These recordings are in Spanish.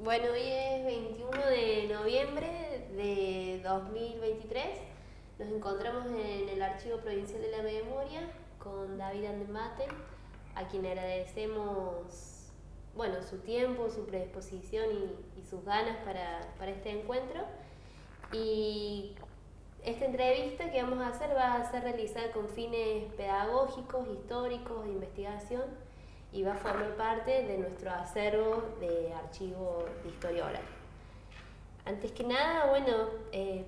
Bueno, hoy es 21 de noviembre de 2023. Nos encontramos en el Archivo Provincial de la Memoria con David Andematen, a quien agradecemos su tiempo, su predisposición y sus ganas para este encuentro. Y esta entrevista que vamos a hacer va a ser realizada con fines pedagógicos, históricos, de investigación, y va a formar parte de nuestro acervo de archivo de historia oral. Antes que nada,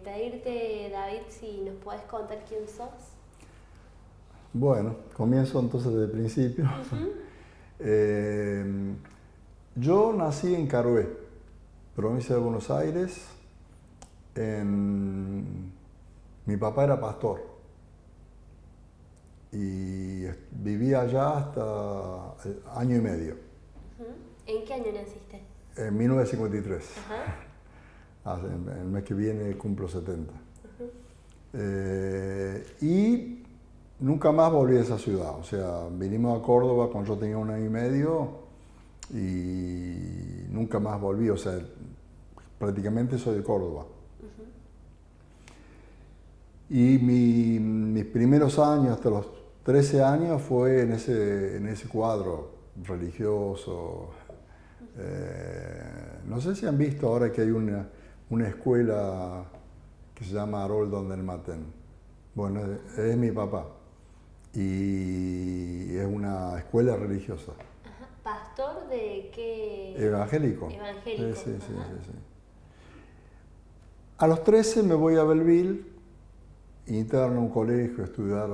pedirte, David, si nos podés contar quién sos. Bueno, comienzo entonces desde el principio. Yo nací en Carué, provincia de Buenos Aires. Mi papá era pastor y vivía allá hasta año y medio. ¿En qué año naciste? En 1953. Ajá. El mes que viene cumplo 70. Y nunca más volví a esa ciudad. O sea, vinimos a Córdoba cuando yo tenía 1 año y medio y nunca más volví. O sea, prácticamente soy de Córdoba. Y mis primeros años, hasta los 13 años, fue en ese cuadro religioso. No sé si han visto ahora que hay una escuela que se llama Haroldo Andematen. Bueno, es mi papá y es una escuela religiosa. Ajá. ¿Pastor de qué? Evangélico. Evangélico. Sí. A los 13 me voy a Belleville, interno a un colegio, a estudiar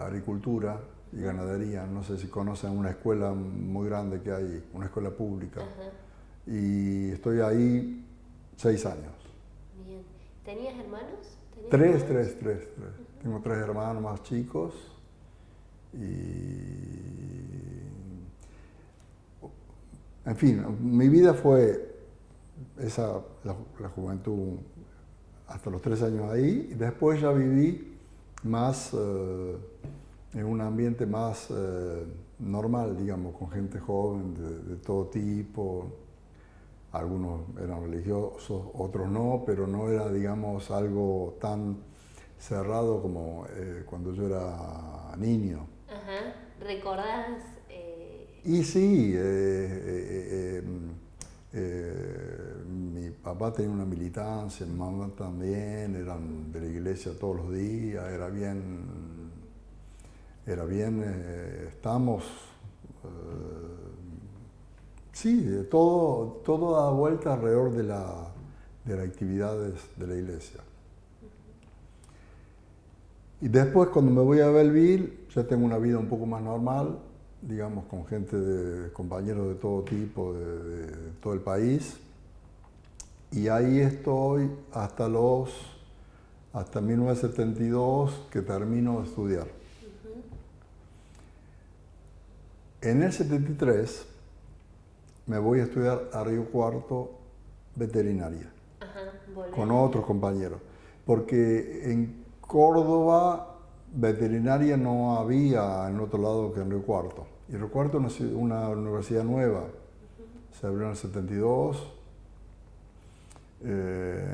agricultura y ganadería. No sé si conocen una escuela muy grande que hay, una escuela pública. Ajá. Y estoy ahí 6 años. Bien. ¿Tenías hermanos? Tres. Tengo 3 hermanos más chicos en fin, mi vida fue la juventud hasta los 3 años ahí, y después ya viví más en un ambiente más normal, digamos, con gente joven de todo tipo. Algunos eran religiosos, otros no, pero no era, digamos, algo tan cerrado como cuando yo era niño. Ajá. ¿Recordás? Y sí, mi papá tenía una militancia, mi mamá también, eran de la iglesia todos los días, estamos, sí, todo da vuelta alrededor de las actividades de la iglesia. Y después, cuando me voy a Belleville, ya tengo una vida un poco más normal, digamos, con compañeros de todo tipo, de todo el país. Y ahí estoy hasta 1972, que termino de estudiar. En el 73 me voy a estudiar a Río Cuarto veterinaria. Ajá, con otros compañeros, porque en Córdoba veterinaria no había en otro lado que en Río Cuarto. Y Río Cuarto es una universidad nueva, se abrió en el 72.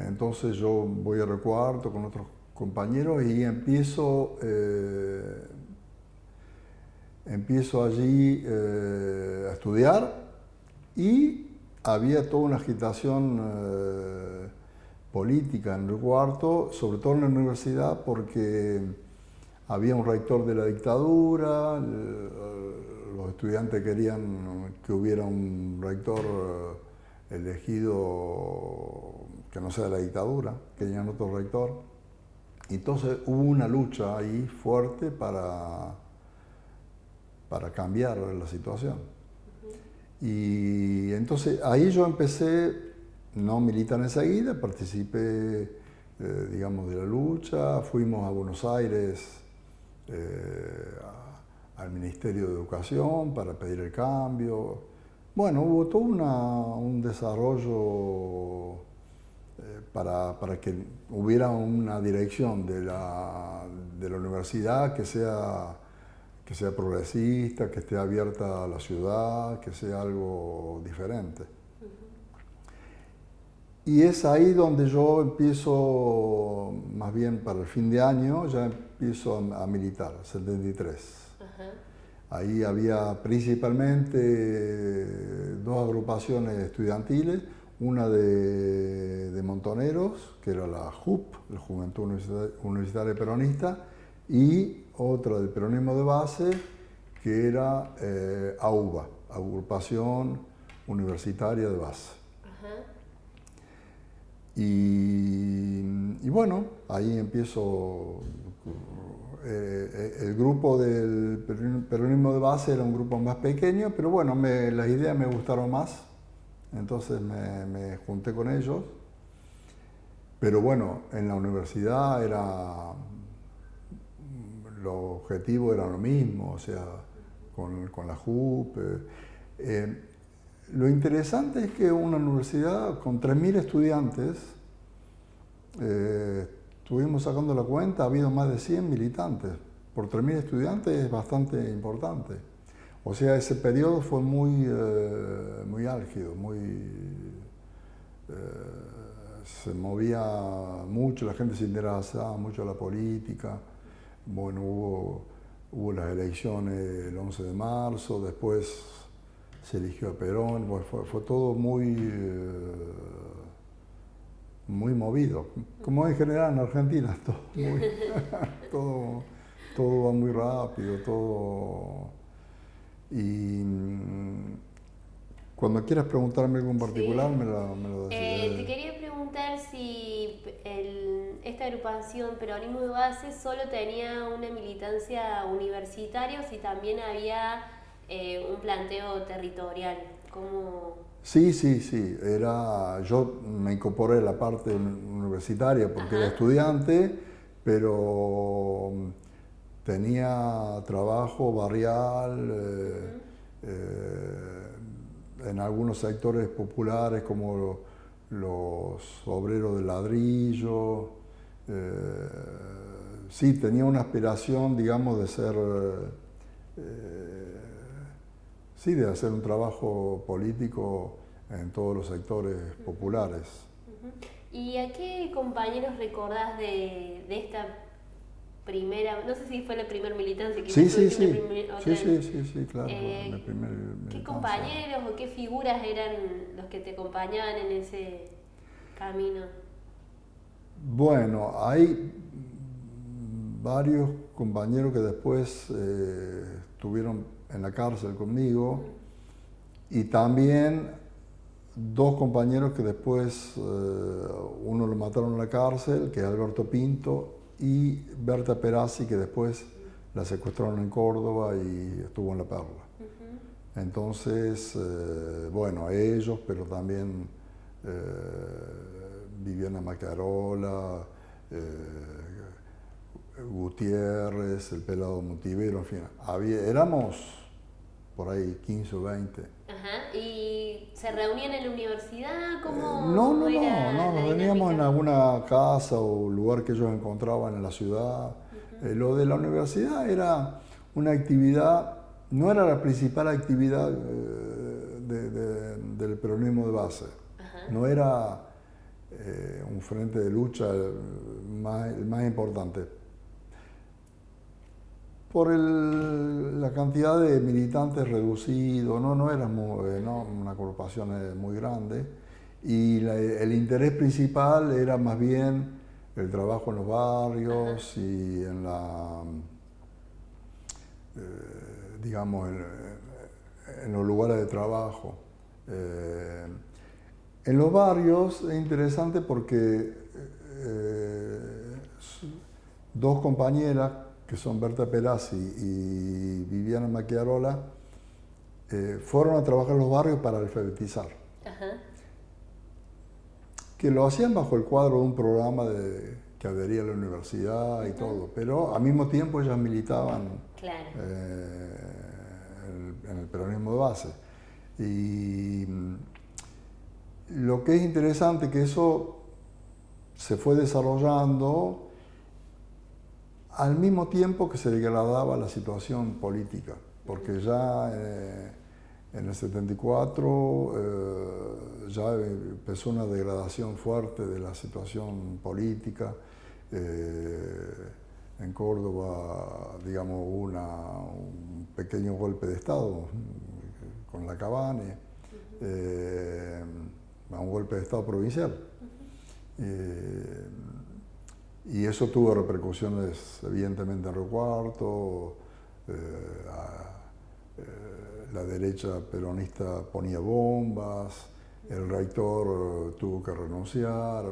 Entonces yo voy a Río Cuarto con otros compañeros y empiezo allí a estudiar, y había toda una agitación política en Río Cuarto, sobre todo en la universidad, porque había un rector de la dictadura, los estudiantes querían que hubiera un rector elegido que no sea de la dictadura, querían otro rector. Entonces hubo una lucha ahí fuerte para cambiar la situación. Y entonces ahí yo empecé, no militar enseguida, participé, digamos, de la lucha, fuimos a Buenos Aires al Ministerio de Educación para pedir el cambio. Bueno, hubo todo un desarrollo para que hubiera una dirección de la universidad que sea progresista, que esté abierta a la ciudad, que sea algo diferente. Y es ahí donde yo empiezo, más bien para el fin de año, ya empiezo a militar, 73. Ajá. Ahí había principalmente dos agrupaciones estudiantiles, una de montoneros, que era la JUP, la Juventud Universitaria Peronista, y otra del peronismo de base, que era AUBA, Agrupación Universitaria de Base. Ajá. Y bueno, ahí empiezo. El grupo del peronismo de base era un grupo más pequeño, pero bueno, las ideas me gustaron más, entonces me junté con ellos. Pero bueno, en la universidad los objetivos eran lo mismo, o sea, con la JUP. Lo interesante es que una universidad con 3.000 estudiantes, estuvimos sacando la cuenta, ha habido más de 100 militantes. Por 3.000 estudiantes es bastante importante. O sea, ese periodo fue muy álgido, se movía mucho, la gente se interesaba mucho en la política. Bueno, hubo las elecciones el 11 de marzo, después se eligió a Perón, bueno, fue todo muy movido, como en general en Argentina, todo va muy rápido, todo. Y cuando quieras preguntarme algo en particular, Sí. me lo decís. Te quería preguntar si esta agrupación Peronismo de Base solo tenía una militancia universitaria o si también había un planteo territorial. ¿Cómo? Sí. Yo me incorporé a la parte universitaria porque era estudiante, pero tenía trabajo barrial en algunos sectores populares como los obreros de ladrillo. Sí, tenía una aspiración, digamos, de ser... Sí, de hacer un trabajo político en todos los sectores populares. ¿Y a qué compañeros recordás de esta primera, no sé si fue la primera militancia? Sí, claro. ¿Qué Militancia. compañeros o qué figuras eran los que te acompañaban en ese camino? Bueno, hay varios compañeros que después estuvieron en la cárcel conmigo y también dos compañeros que después uno lo mataron en la cárcel, que es Alberto Pinto, y Berta Perazzi, que después la secuestraron en Córdoba y estuvo en La Perla. Entonces, bueno, ellos, pero también Viviana Macarola, Gutiérrez, el Pelado Montivero, en fin, éramos por ahí 15 o 20. Ajá. ¿Y se reunían en la universidad? ¿Cómo No, era la nos veníamos dinámica? en alguna casa o lugar que ellos encontraban en la ciudad. Lo de la universidad era una actividad, no era la principal actividad del peronismo de base. No era un frente de lucha el más importante. Por la cantidad de militantes reducido, no éramos una agrupación muy grande, y el interés principal era más bien el trabajo en los barrios y en digamos, en los lugares de trabajo. En los barrios es interesante porque dos compañeras, que son Berta Perazzi y Viviana Macarola, fueron a trabajar en los barrios para alfabetizar. Que lo hacían bajo el cuadro de un programa que adhería a la universidad y todo, pero al mismo tiempo ellas militaban en el peronismo de base. Y lo que es interesante es que eso se fue desarrollando al mismo tiempo que se degradaba la situación política, porque ya En el 74 ya empezó una degradación fuerte de la situación política. En Córdoba, digamos, hubo un pequeño golpe de Estado con la Cabane, un golpe de Estado provincial. Y eso tuvo repercusiones evidentemente en Río Cuarto. La derecha peronista ponía bombas, el rector tuvo que renunciar,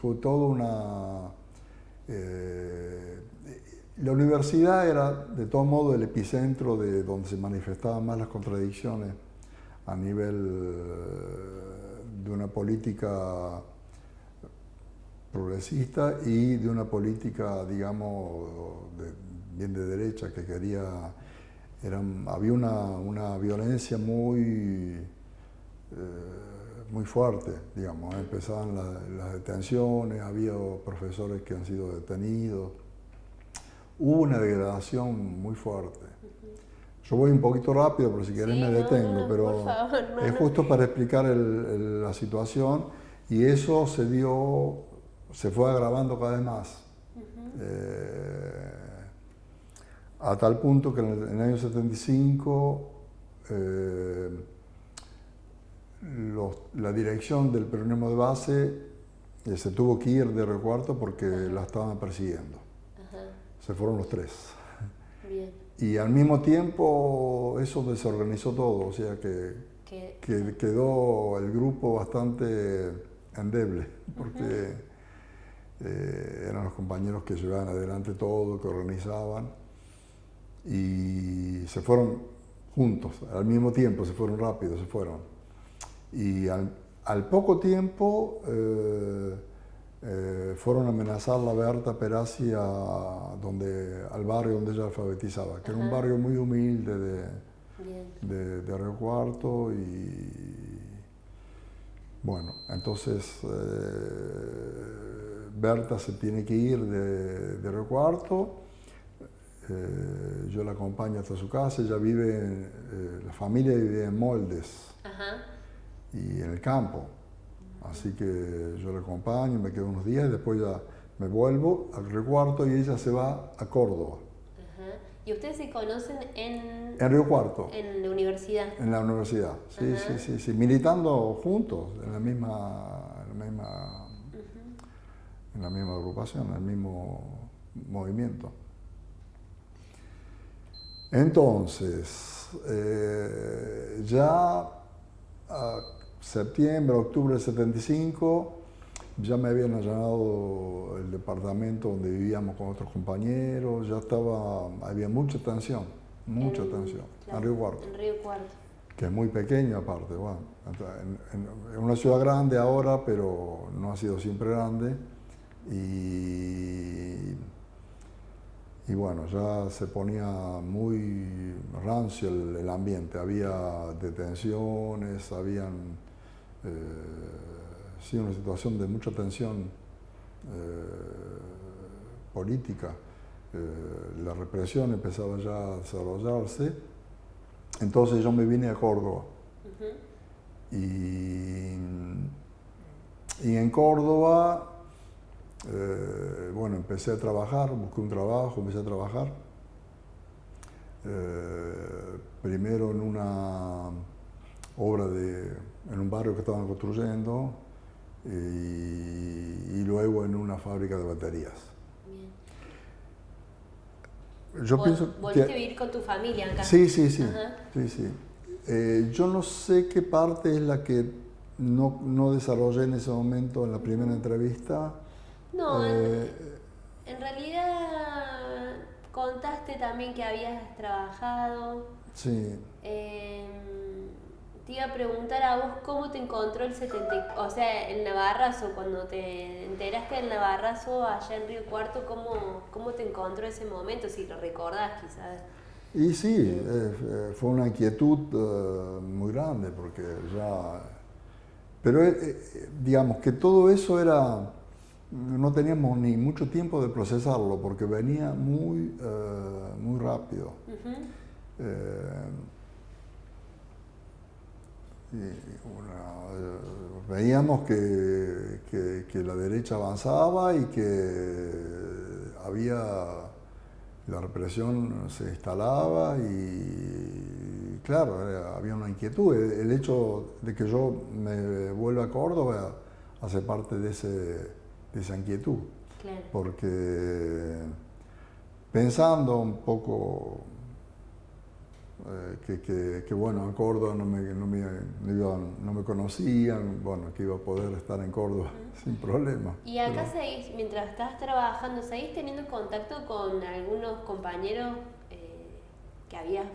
fue toda una... la universidad era de todo modo el epicentro de donde se manifestaban más las contradicciones a nivel de una política progresista y de una política, digamos, bien de derecha que quería... había una violencia muy fuerte, digamos. Empezaban las detenciones, había profesores que han sido detenidos. Hubo una degradación muy fuerte. Yo voy un poquito rápido, pero si querés me detengo, pero por favor, es justo para explicar la situación, y eso se fue agravando cada vez más. A tal punto que en el año 75 la dirección del peronismo de base se tuvo que ir de Río Cuarto porque la estaban persiguiendo. Se fueron los tres. Bien. Y al mismo tiempo eso desorganizó todo, o sea que quedó el grupo bastante endeble, porque eran los compañeros que llevaban adelante todo, que organizaban. Y se fueron juntos, al mismo tiempo, se fueron rápido, se fueron. Y al poco tiempo fueron a amenazar la Berta Perazzi al barrio donde ella alfabetizaba, que era un barrio muy humilde de Río Cuarto. Y bueno, entonces Berta se tiene que ir de Río Cuarto. Yo la acompaño hasta su casa. Ella vive, la familia vive en Moldes. Y en el campo. Así que yo la acompaño, me quedo unos días y después ya me vuelvo al Río Cuarto y ella se va a Córdoba. ¿Y ustedes se conocen en Río Cuarto. En la universidad? En la universidad, sí, militando juntos en la misma agrupación, en el mismo movimiento. Entonces, ya septiembre, octubre del 75, ya me habían allanado el departamento donde vivíamos con otros compañeros, había mucha tensión, claro, en Río Cuarto. En Río Cuarto. Que es muy pequeño aparte, bueno, en una ciudad grande ahora, pero no ha sido siempre grande. Y bueno, ya se ponía muy rancio el ambiente, había detenciones, sí, una situación de mucha tensión política. La represión empezaba ya a desarrollarse, entonces yo me vine a Córdoba. Y en Córdoba, bueno, empecé a trabajar, busqué un trabajo, empecé a trabajar. Primero en una obra en un barrio que estaban construyendo y luego en una fábrica de baterías. Bien. ¿Volviste a vivir con tu familia acá? Sí. Yo no sé qué parte es la que no desarrollé en ese momento en la primera entrevista. No, en realidad contaste también que habías trabajado. Sí. Te iba a preguntar a vos cómo te encontró el 70, o sea, el Navarrazo, cuando te enteraste del Navarrazo allá en Río Cuarto, ¿cómo te encontró ese momento? Si lo recordás quizás. Y sí, fue una inquietud muy grande porque pero digamos que todo eso no teníamos ni mucho tiempo de procesarlo porque venía muy rápido. veíamos que la derecha avanzaba y que la represión se instalaba y claro, había una inquietud. El hecho de que yo me vuelva a Córdoba hace parte de esa inquietud. Claro. Porque pensando un poco que bueno, en Córdoba no me conocían, bueno, que iba a poder estar en Córdoba sin problema. Y acá seguís, mientras estás trabajando, ¿seguís teniendo contacto con algunos compañeros que habías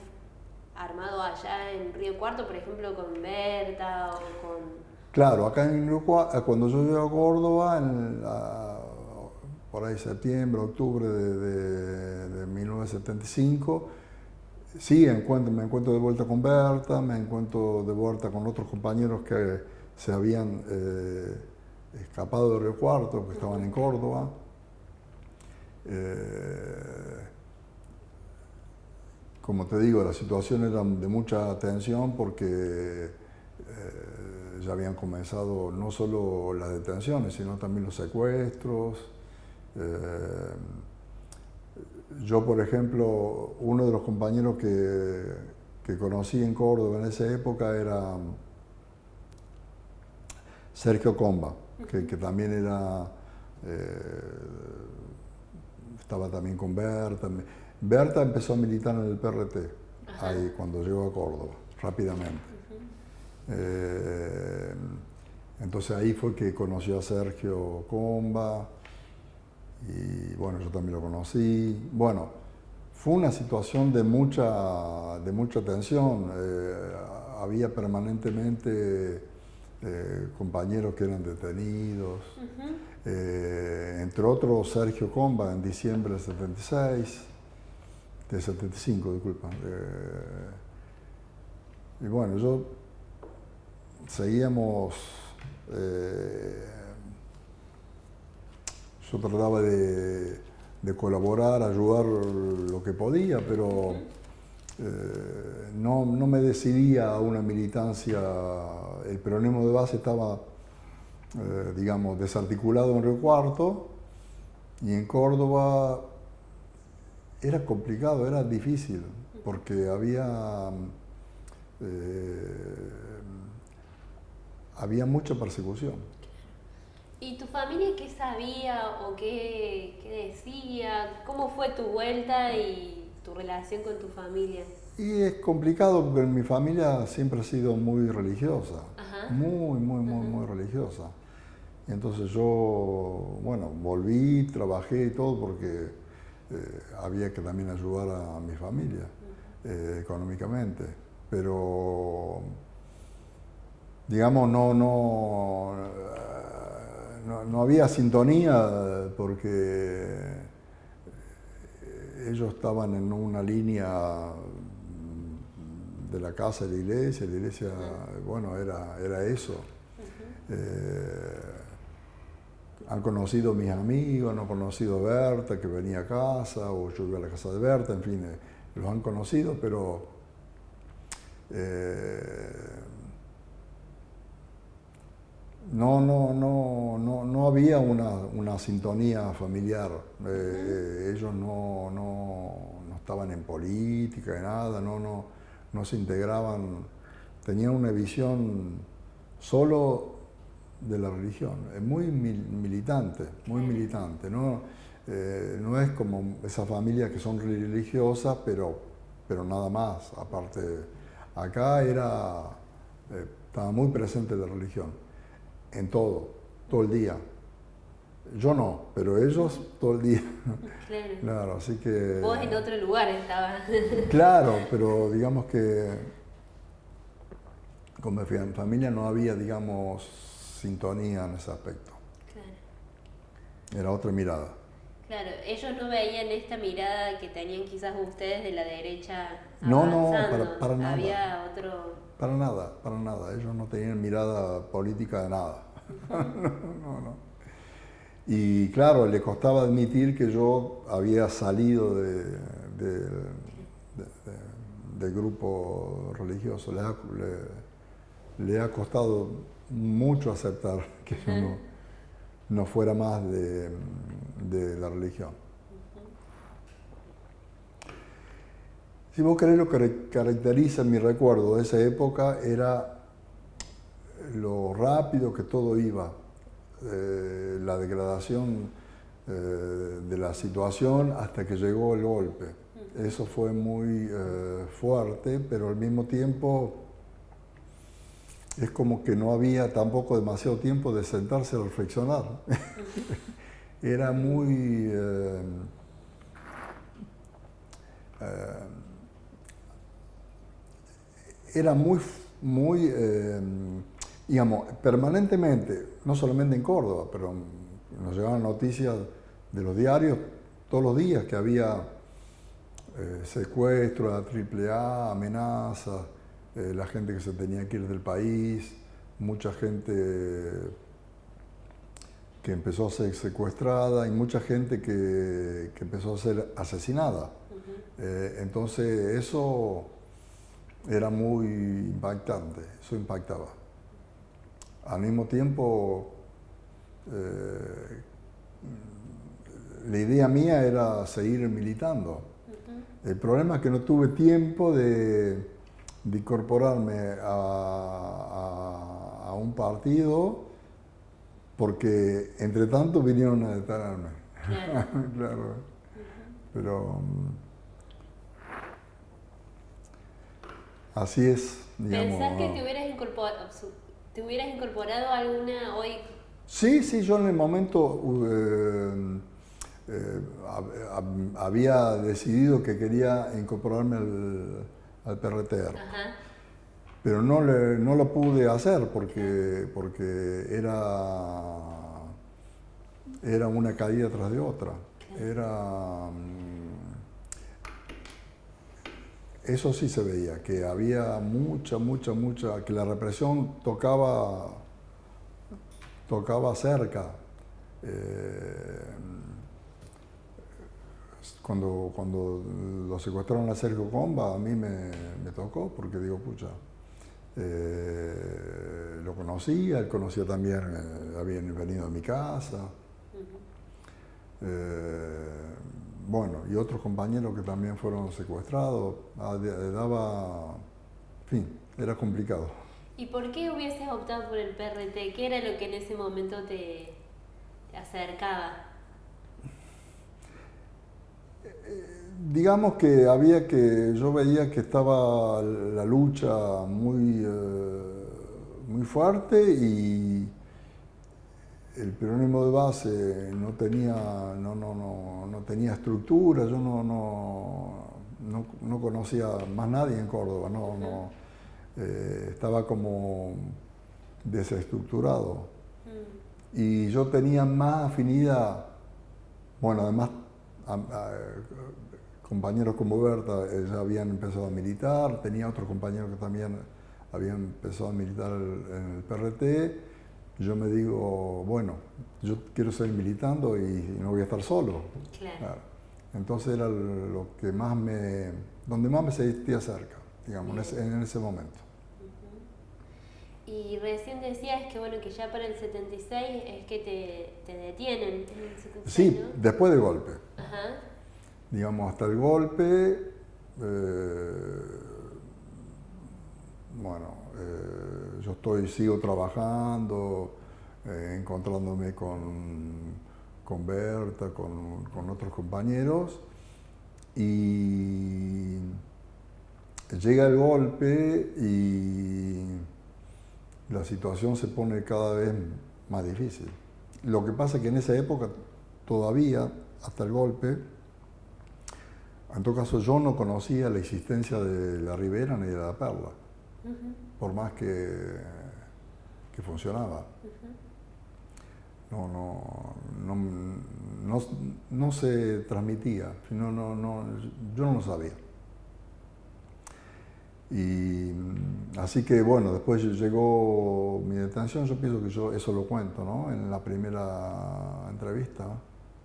armado allá en Río Cuarto, por ejemplo, con Berta o con...? Claro, acá en Río Cuarto, cuando yo llego a Córdoba, por ahí septiembre, octubre de 1975, sí, me encuentro de vuelta con Berta, me encuentro de vuelta con otros compañeros que se habían escapado de Río Cuarto, que estaban en Córdoba. Como te digo, la situación era de mucha tensión porque ya habían comenzado no solo las detenciones, sino también los secuestros. Yo, por ejemplo, uno de los compañeros que conocí en Córdoba en esa época era Sergio Comba, que también estaba también con Berta. Berta empezó a militar en el PRT, ahí cuando llegó a Córdoba, rápidamente. Entonces ahí fue que conoció a Sergio Comba. Y bueno, yo también lo conocí. Bueno, fue una situación de mucha tensión. Había permanentemente compañeros que eran detenidos. Entre otros, Sergio Comba en diciembre del 75, disculpa. Y bueno, seguíamos... Yo trataba de colaborar, ayudar lo que podía, pero no me decidía a una militancia. El peronismo de base estaba, digamos, desarticulado en Río Cuarto y en Córdoba era complicado, era difícil, porque había mucha persecución. ¿Y tu familia qué sabía o qué decía? ¿Cómo fue tu vuelta y tu relación con tu familia? Y es complicado porque mi familia siempre ha sido muy religiosa, muy religiosa. Y entonces yo, bueno, volví, trabajé y todo porque había que también ayudar a mi familia económicamente. Pero, digamos, no había sintonía porque ellos estaban en una línea de la casa y la iglesia, bueno, era eso. Han conocido mis amigos, han conocido a Berta, que venía a casa, o yo iba a la casa de Berta, en fin, los han conocido, pero no había una sintonía familiar. Ellos no estaban en política, en nada, no se integraban, tenían una visión solo de la religión, es muy militante, ¿no? No es como esas familias que son religiosas, pero nada más. Aparte, acá estaba muy presente la religión, en todo el día. Yo no, pero ellos todo el día. Claro, así que... Vos en otro lugar estabas. Claro, pero digamos que con mi familia no había, digamos, sintonía en ese aspecto. Claro. Era otra mirada. Claro, ellos no veían esta mirada que tenían quizás ustedes de la derecha No, avanzando. para nada. Había otro... Para nada. Ellos no tenían mirada política de nada. No. Y claro, le costaba admitir que yo había salido del grupo religioso. le ha costado mucho aceptar que yo no fuera más de la religión. Si vos querés, lo que caracteriza mi recuerdo de esa época era lo rápido que todo iba, la degradación de la situación hasta que llegó el golpe. Eso fue muy fuerte, pero al mismo tiempo es como que no había tampoco demasiado tiempo de sentarse a reflexionar. Era muy... era muy digamos, permanentemente, no solamente en Córdoba, pero nos llegaban noticias de los diarios todos los días que había secuestros a AAA, amenazas, la gente que se tenía que ir del país, mucha gente que empezó a ser secuestrada y mucha gente que empezó a ser asesinada. Entonces eso era muy impactante, eso impactaba. Al mismo tiempo, la idea mía era seguir militando. El problema es que no tuve tiempo de incorporarme a un partido porque entre tanto vinieron a detenerme. Claro. Claro. Pero así es, digamos. ¿Pensás que te hubieras incorporado a alguna hoy? Sí, yo en el momento había decidido que quería incorporarme al PRT, pero no lo pude hacer porque era una caída tras de otra. Eso sí se veía, que había mucha, que la represión tocaba cerca. Cuando lo secuestraron a Sergio Comba, a mí me tocó, porque digo, pucha, lo conocía, él conocía también, habían venido a mi casa. Bueno, y otros compañeros que también fueron secuestrados, en fin, era complicado. ¿Y por qué hubieses optado por el PRT? ¿Qué era lo que en ese momento te acercaba? Digamos que yo veía que estaba la lucha muy fuerte y el peronismo de base no tenía estructura, yo no conocía más nadie en Córdoba, estaba como desestructurado. Y yo tenía más afinidad, bueno, además compañeros como Berta ya habían empezado a militar, tenía otros compañeros que también habían empezado a militar en el PRT. Yo me digo, bueno, yo quiero seguir militando y no voy a estar solo. Claro. Entonces era lo que donde más me sentía cerca, digamos, en ese momento. Y recién decías que bueno, que ya para el 76 es que te detienen. ¿En el 76, sí, no? Después del golpe. Ajá. Digamos, hasta el golpe, yo sigo trabajando, encontrándome con Berta, con otros compañeros, y llega el golpe y la situación se pone cada vez más difícil. Lo que pasa es que en esa época, todavía, hasta el golpe, en todo caso yo no conocía la existencia de la Ribera ni de la Perla, por más que funcionaba. No se transmitía, yo no lo sabía. Y así que bueno, después llegó mi detención, yo pienso que yo eso lo cuento, ¿no? En la primera entrevista.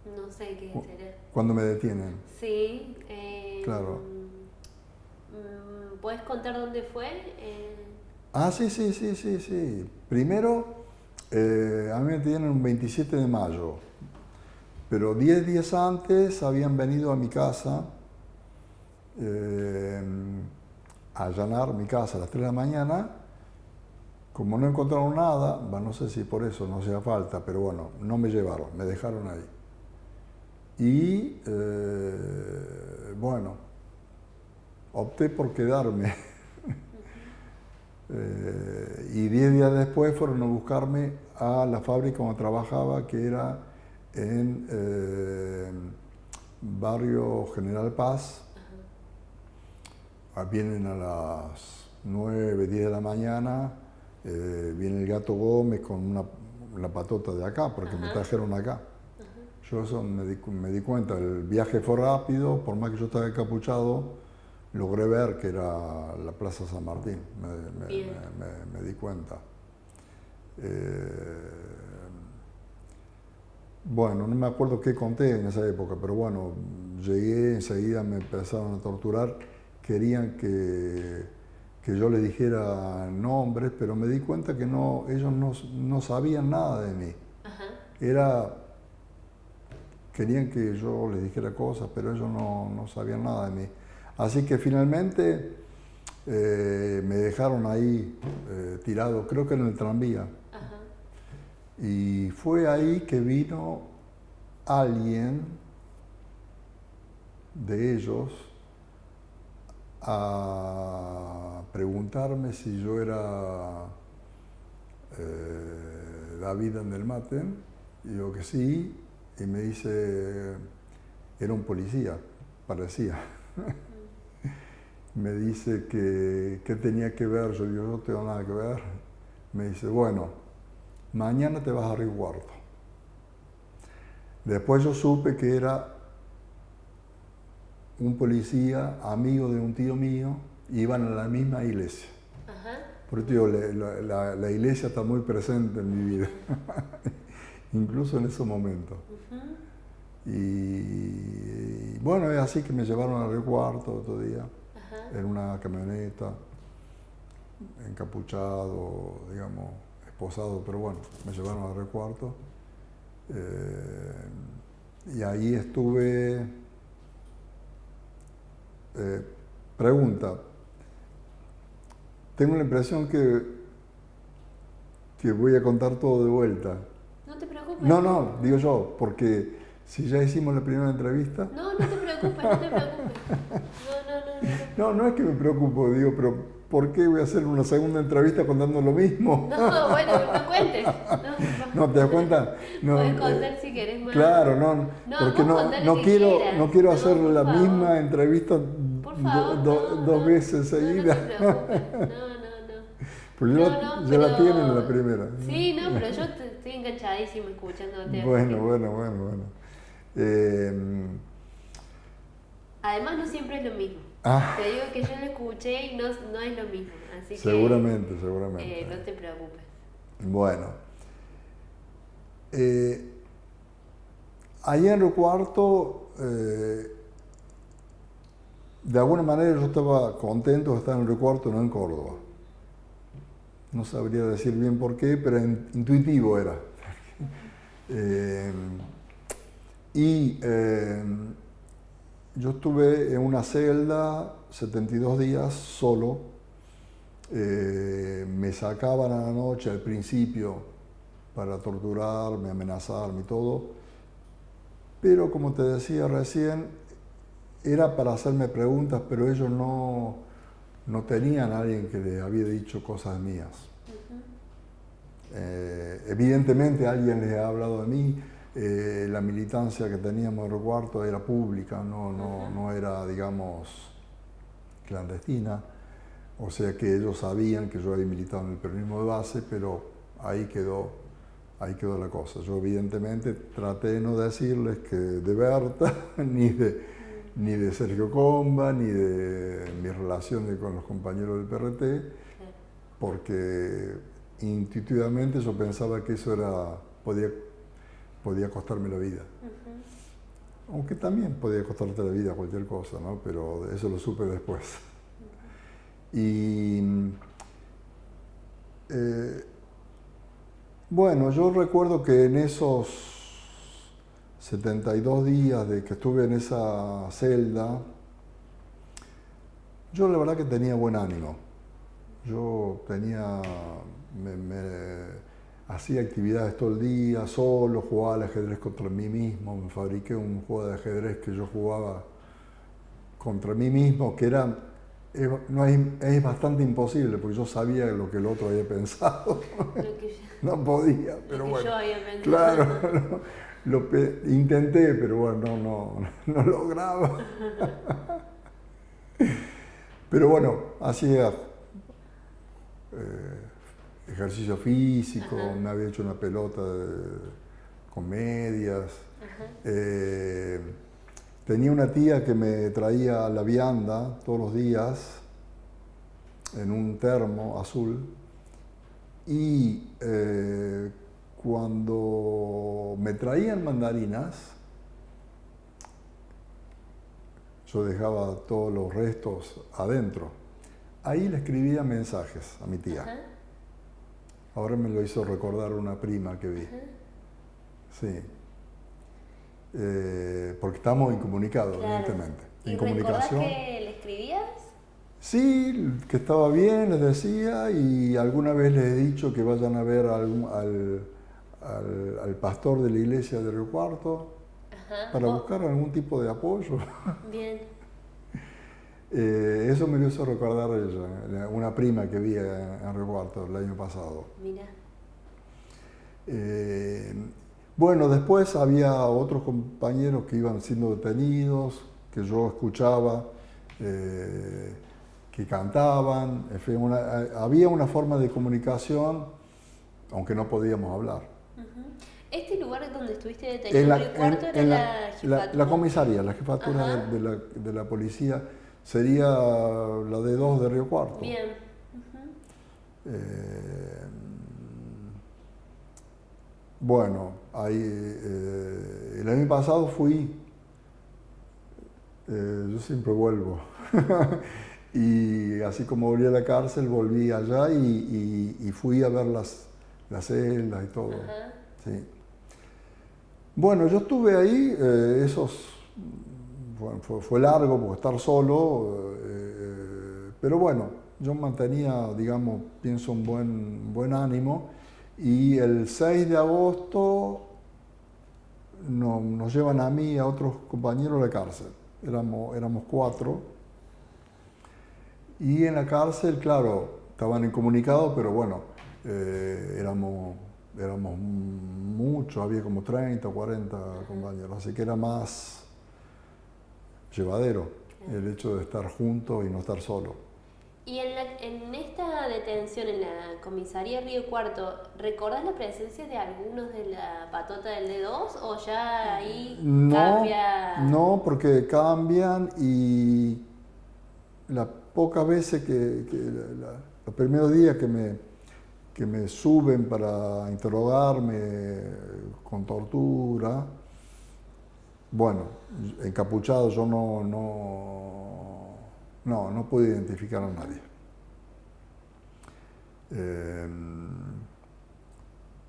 No sé qué será. Cuando me detienen. Sí. Claro. ¿Puedes contar dónde fue? Ah, sí, sí, sí, sí, sí. Primero, a mí me tienen un 27 de mayo, pero 10 días antes habían venido a mi casa eh, a allanar mi casa a las 3 de la mañana. Como no encontraron nada, no sé si por eso no hacía falta, pero bueno, no me llevaron, me dejaron ahí. Y bueno, opté por quedarme. Y 10 días después fueron a buscarme a la fábrica donde trabajaba, que era en barrio General Paz. Vienen a las 9, 10 de la mañana, viene el Gato Gómez con una patota de acá, porque me trajeron acá. Yo eso me di cuenta, el viaje fue rápido, por más que yo estaba encapuchado, logré ver que era la Plaza San Martín, me di cuenta. Bueno, no me acuerdo qué conté en esa época, pero bueno, llegué, enseguida me empezaron a torturar, querían que yo les dijera nombres, pero me di cuenta que no, ellos no sabían nada de mí. Querían que yo les dijera cosas, pero ellos no sabían nada de mí. Así que finalmente me dejaron ahí tirado, creo que en el tranvía. Y fue ahí que vino alguien de ellos a preguntarme si yo era David Andelmatten. Y digo que sí, y me dice, era un policía, parecía. Me dice que qué tenía que ver, yo digo, no tengo nada que ver. Me dice, bueno, mañana te vas a Río Cuarto. Después yo supe que era un policía, amigo de un tío mío, iban a la misma iglesia. Por eso digo, la iglesia está muy presente en mi vida, incluso en esos momentos. Y bueno, es así que me llevaron a Río Cuarto otro día, en una camioneta, encapuchado, digamos, esposado, pero bueno, me llevaron a Río Cuarto. Y ahí estuve. Pregunta. Tengo la impresión que voy a contar todo de vuelta. No te preocupes. No, digo yo, porque si ya hicimos la primera entrevista. No te preocupes, no te preocupes. No es que me preocupo, digo, pero ¿por qué voy a hacer una segunda entrevista contando lo mismo? No, bueno, no cuentes. No, ¿te das cuenta? No, puedes contar si querés más. Claro, porque no quiero hacer la favor. misma entrevista dos veces seguidas. No te preocupes. No. Pero ya la tienen en la primera. Sí, pero yo estoy enganchadísima escuchándote. Bueno. Además no siempre es lo mismo. Te digo que yo lo escuché y no es lo mismo. Así seguramente. No te preocupes. Bueno. Allá en Río Cuarto, de alguna manera yo estaba contento de estar en Río Cuarto, no en Córdoba. No sabría decir bien por qué, pero intuitivo era. Yo estuve en una celda 72 días solo. Me sacaban a la noche al principio para torturarme, amenazarme y todo. Pero como te decía recién, era para hacerme preguntas, pero ellos no tenían a alguien que les había dicho cosas mías. Evidentemente alguien les ha hablado de mí. La militancia que teníamos en Río Cuarto era pública, no era, digamos, clandestina. O sea que ellos sabían que yo había militado en el peronismo de base, pero ahí quedó la cosa. Yo evidentemente traté de no decirles que de Berta, ni de Sergio Comba, ni de mis relaciones con los compañeros del PRT, porque intuitivamente yo pensaba que eso podía costarme la vida. Aunque también podía costarte la vida cualquier cosa, ¿no? Pero eso lo supe después. Y Bueno, yo recuerdo que en esos 72 días de que estuve en esa celda, yo la verdad que tenía buen ánimo. Yo hacía actividades todo el día, solo, jugaba al ajedrez contra mí mismo, me fabriqué un juego de ajedrez que yo jugaba contra mí mismo, que es bastante imposible, porque yo sabía lo que el otro había pensado. No podía, pero bueno. Yo había pensado. Claro, intenté, pero bueno, no lograba. Pero bueno, hacía ejercicio físico, Ajá. me había hecho una pelota con medias. Tenía una tía que me traía la vianda todos los días en un termo azul y cuando me traían mandarinas, yo dejaba todos los restos adentro. Ahí le escribía mensajes a mi tía. Ajá. Ahora me lo hizo recordar una prima que vi. Ajá. Sí. Porque estamos incomunicados, Claro. evidentemente. ¿Y En recordás comunicación. que le escribías? Sí, que estaba bien, les decía, y alguna vez les he dicho que vayan a ver al pastor de la iglesia de Río Cuarto Ajá. para buscar algún tipo de apoyo. Bien. Eso me lo hizo recordar ella, una prima que vi en Río Cuarto el año pasado. Mira. Bueno, después había otros compañeros que iban siendo detenidos, que yo escuchaba, que cantaban, en fin, había una forma de comunicación, aunque no podíamos hablar. ¿Este lugar donde estuviste detenido en el cuarto era la jefatura? La comisaría, la jefatura de la policía sería la de 2 de Río Cuarto. Bien. Bueno, ahí, el año pasado fui, yo siempre vuelvo, y así como volví a la cárcel, volví allá y fui a ver las celdas y todo. Ajá. Sí. Bueno, yo estuve ahí, bueno, fue largo porque estar solo, pero bueno, yo mantenía, digamos, pienso un buen ánimo. Y el 6 de agosto nos llevan a mí y a otros compañeros a la cárcel. Éramos 4. Y en la cárcel, claro, estaban incomunicados, pero bueno, éramos muchos, había como 30 o 40 compañeros, así que era más llevadero el hecho de estar juntos y no estar solos. Y en esta detención en la comisaría Río Cuarto, ¿recordás la presencia de algunos de la patota del D2 o ya ahí cambia? No, porque cambian y las pocas veces los primeros días que me suben para interrogarme con tortura, bueno, encapuchado yo no pude identificar a nadie.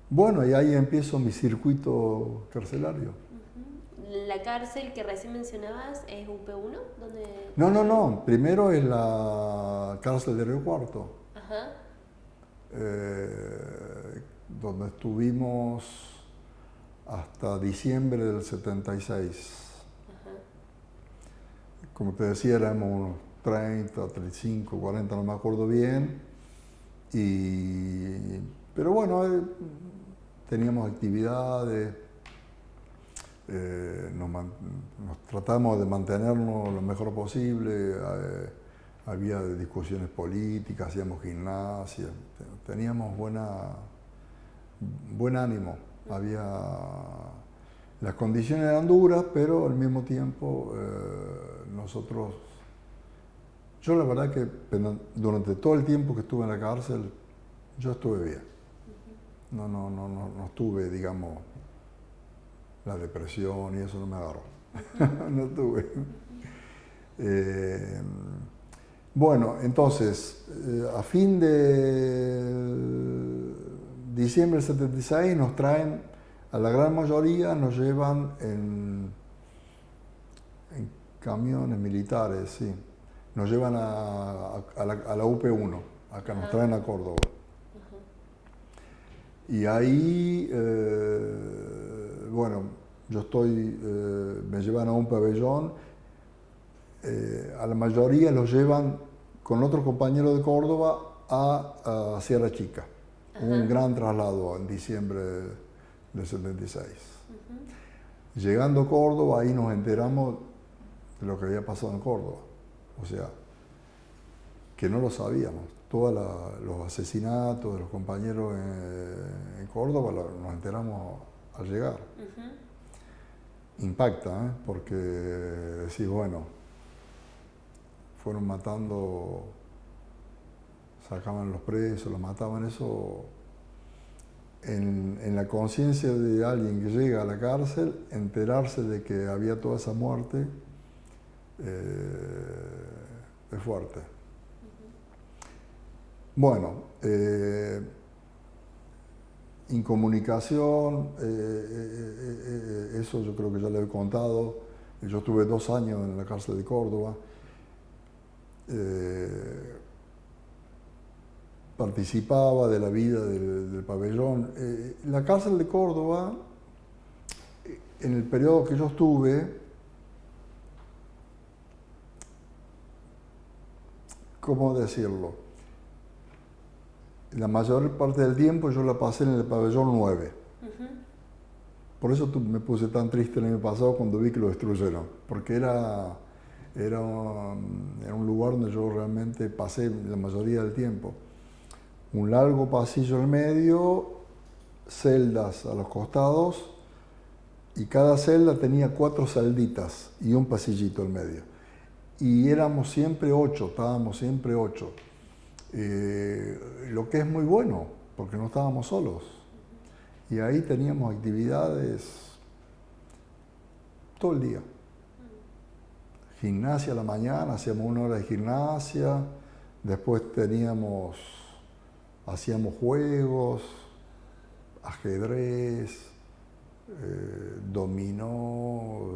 Bueno, y ahí empiezo mi circuito carcelario. ¿La cárcel que recién mencionabas es UP1? ¿Dónde? No. Primero es la cárcel de Río Cuarto. Ajá. Donde estuvimos hasta diciembre del 76. Ajá. Como te decía, éramos unos 30, 35, 40, no me acuerdo bien. Pero bueno, teníamos actividades, nos tratamos de mantenernos lo mejor posible, había discusiones políticas, hacíamos gimnasia, teníamos buen ánimo. Las condiciones eran duras, pero al mismo tiempo yo la verdad que durante todo el tiempo que estuve en la cárcel, yo estuve bien. No estuve, digamos, la depresión y eso no me agarró. No tuve. Bueno, entonces, a fin de diciembre del 76 nos traen, a la gran mayoría nos llevan en camiones militares, sí. Nos llevan a la UP1, acá nos traen a Córdoba. Y ahí, bueno, me llevan a un pabellón, a la mayoría los llevan con otros compañeros de Córdoba a Sierra Chica. Un gran traslado en diciembre del 76. Llegando a Córdoba, ahí nos enteramos de lo que había pasado en Córdoba. O sea, que no lo sabíamos. Todos los asesinatos de los compañeros en Córdoba nos enteramos al llegar. Impacta, porque decís, bueno, fueron matando, sacaban los presos, los mataban, eso en la conciencia de alguien que llega a la cárcel, enterarse de que había toda esa muerte es fuerte. Bueno, incomunicación, eso yo creo que ya le he contado. Yo estuve 2 años en la cárcel de Córdoba. Participaba de la vida del pabellón. La cárcel de Córdoba, en el periodo que yo estuve, ¿cómo decirlo? La mayor parte del tiempo yo la pasé en el pabellón 9. Por eso me puse tan triste el año pasado cuando vi que lo destruyeron, porque era un lugar donde yo realmente pasé la mayoría del tiempo. Un largo pasillo en medio, celdas a los costados, y cada celda tenía 4 celditas y un pasillito en medio. Y éramos siempre 8, estábamos siempre 8. Lo que es muy bueno, porque no estábamos solos. Y ahí teníamos actividades todo el día. Gimnasia a la mañana, hacíamos 1 hora de gimnasia, después hacíamos juegos, ajedrez, dominó,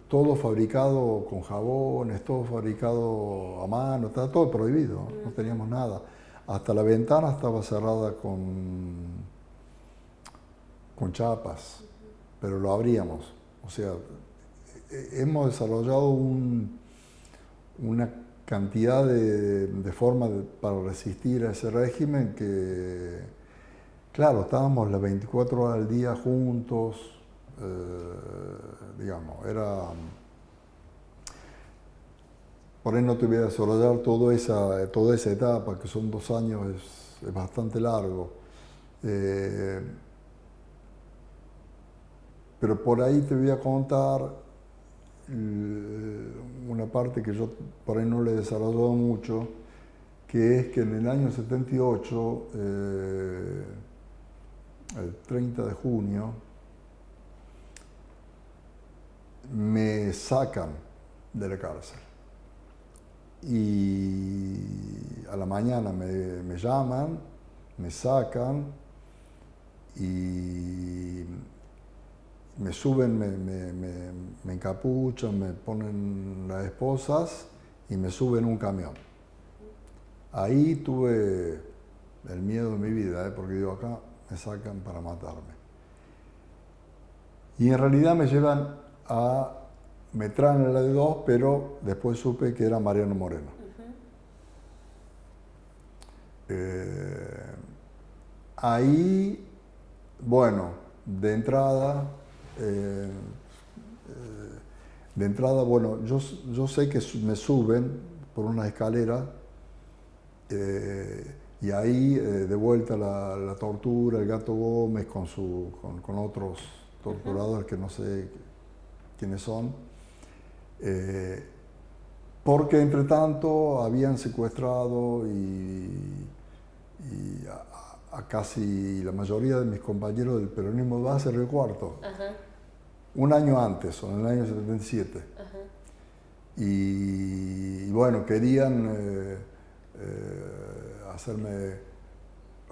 todo fabricado con jabones, todo fabricado a mano, estaba todo prohibido, no teníamos nada. Hasta la ventana estaba cerrada con chapas, pero lo abríamos. O sea, hemos desarrollado una cantidad de formas para resistir a ese régimen que, claro, estábamos las 24 horas al día juntos, digamos, por ahí no te voy a desarrollar toda esa etapa, que son 2 años, es bastante largo. Pero por ahí te voy a contar una parte que yo por ahí no le he desarrollado mucho, que es que en el año 78, el 30 de junio, me sacan de la cárcel. Y a la mañana me llaman, me sacan y me suben, me encapuchan, me ponen las esposas y me suben un camión. Ahí tuve el miedo de mi vida, porque digo, acá me sacan para matarme. Y en realidad me traen a la de 2, pero después supe que era Mariano Moreno. Ahí, bueno, de entrada, bueno, yo sé que me suben por una escalera y ahí de vuelta la tortura, el Gato Gómez con otros torturadores que no sé quiénes son, porque entre tanto habían secuestrado a casi la mayoría de mis compañeros del peronismo de base, Río Cuarto, un año antes, o en el año 77. y bueno, querían hacerme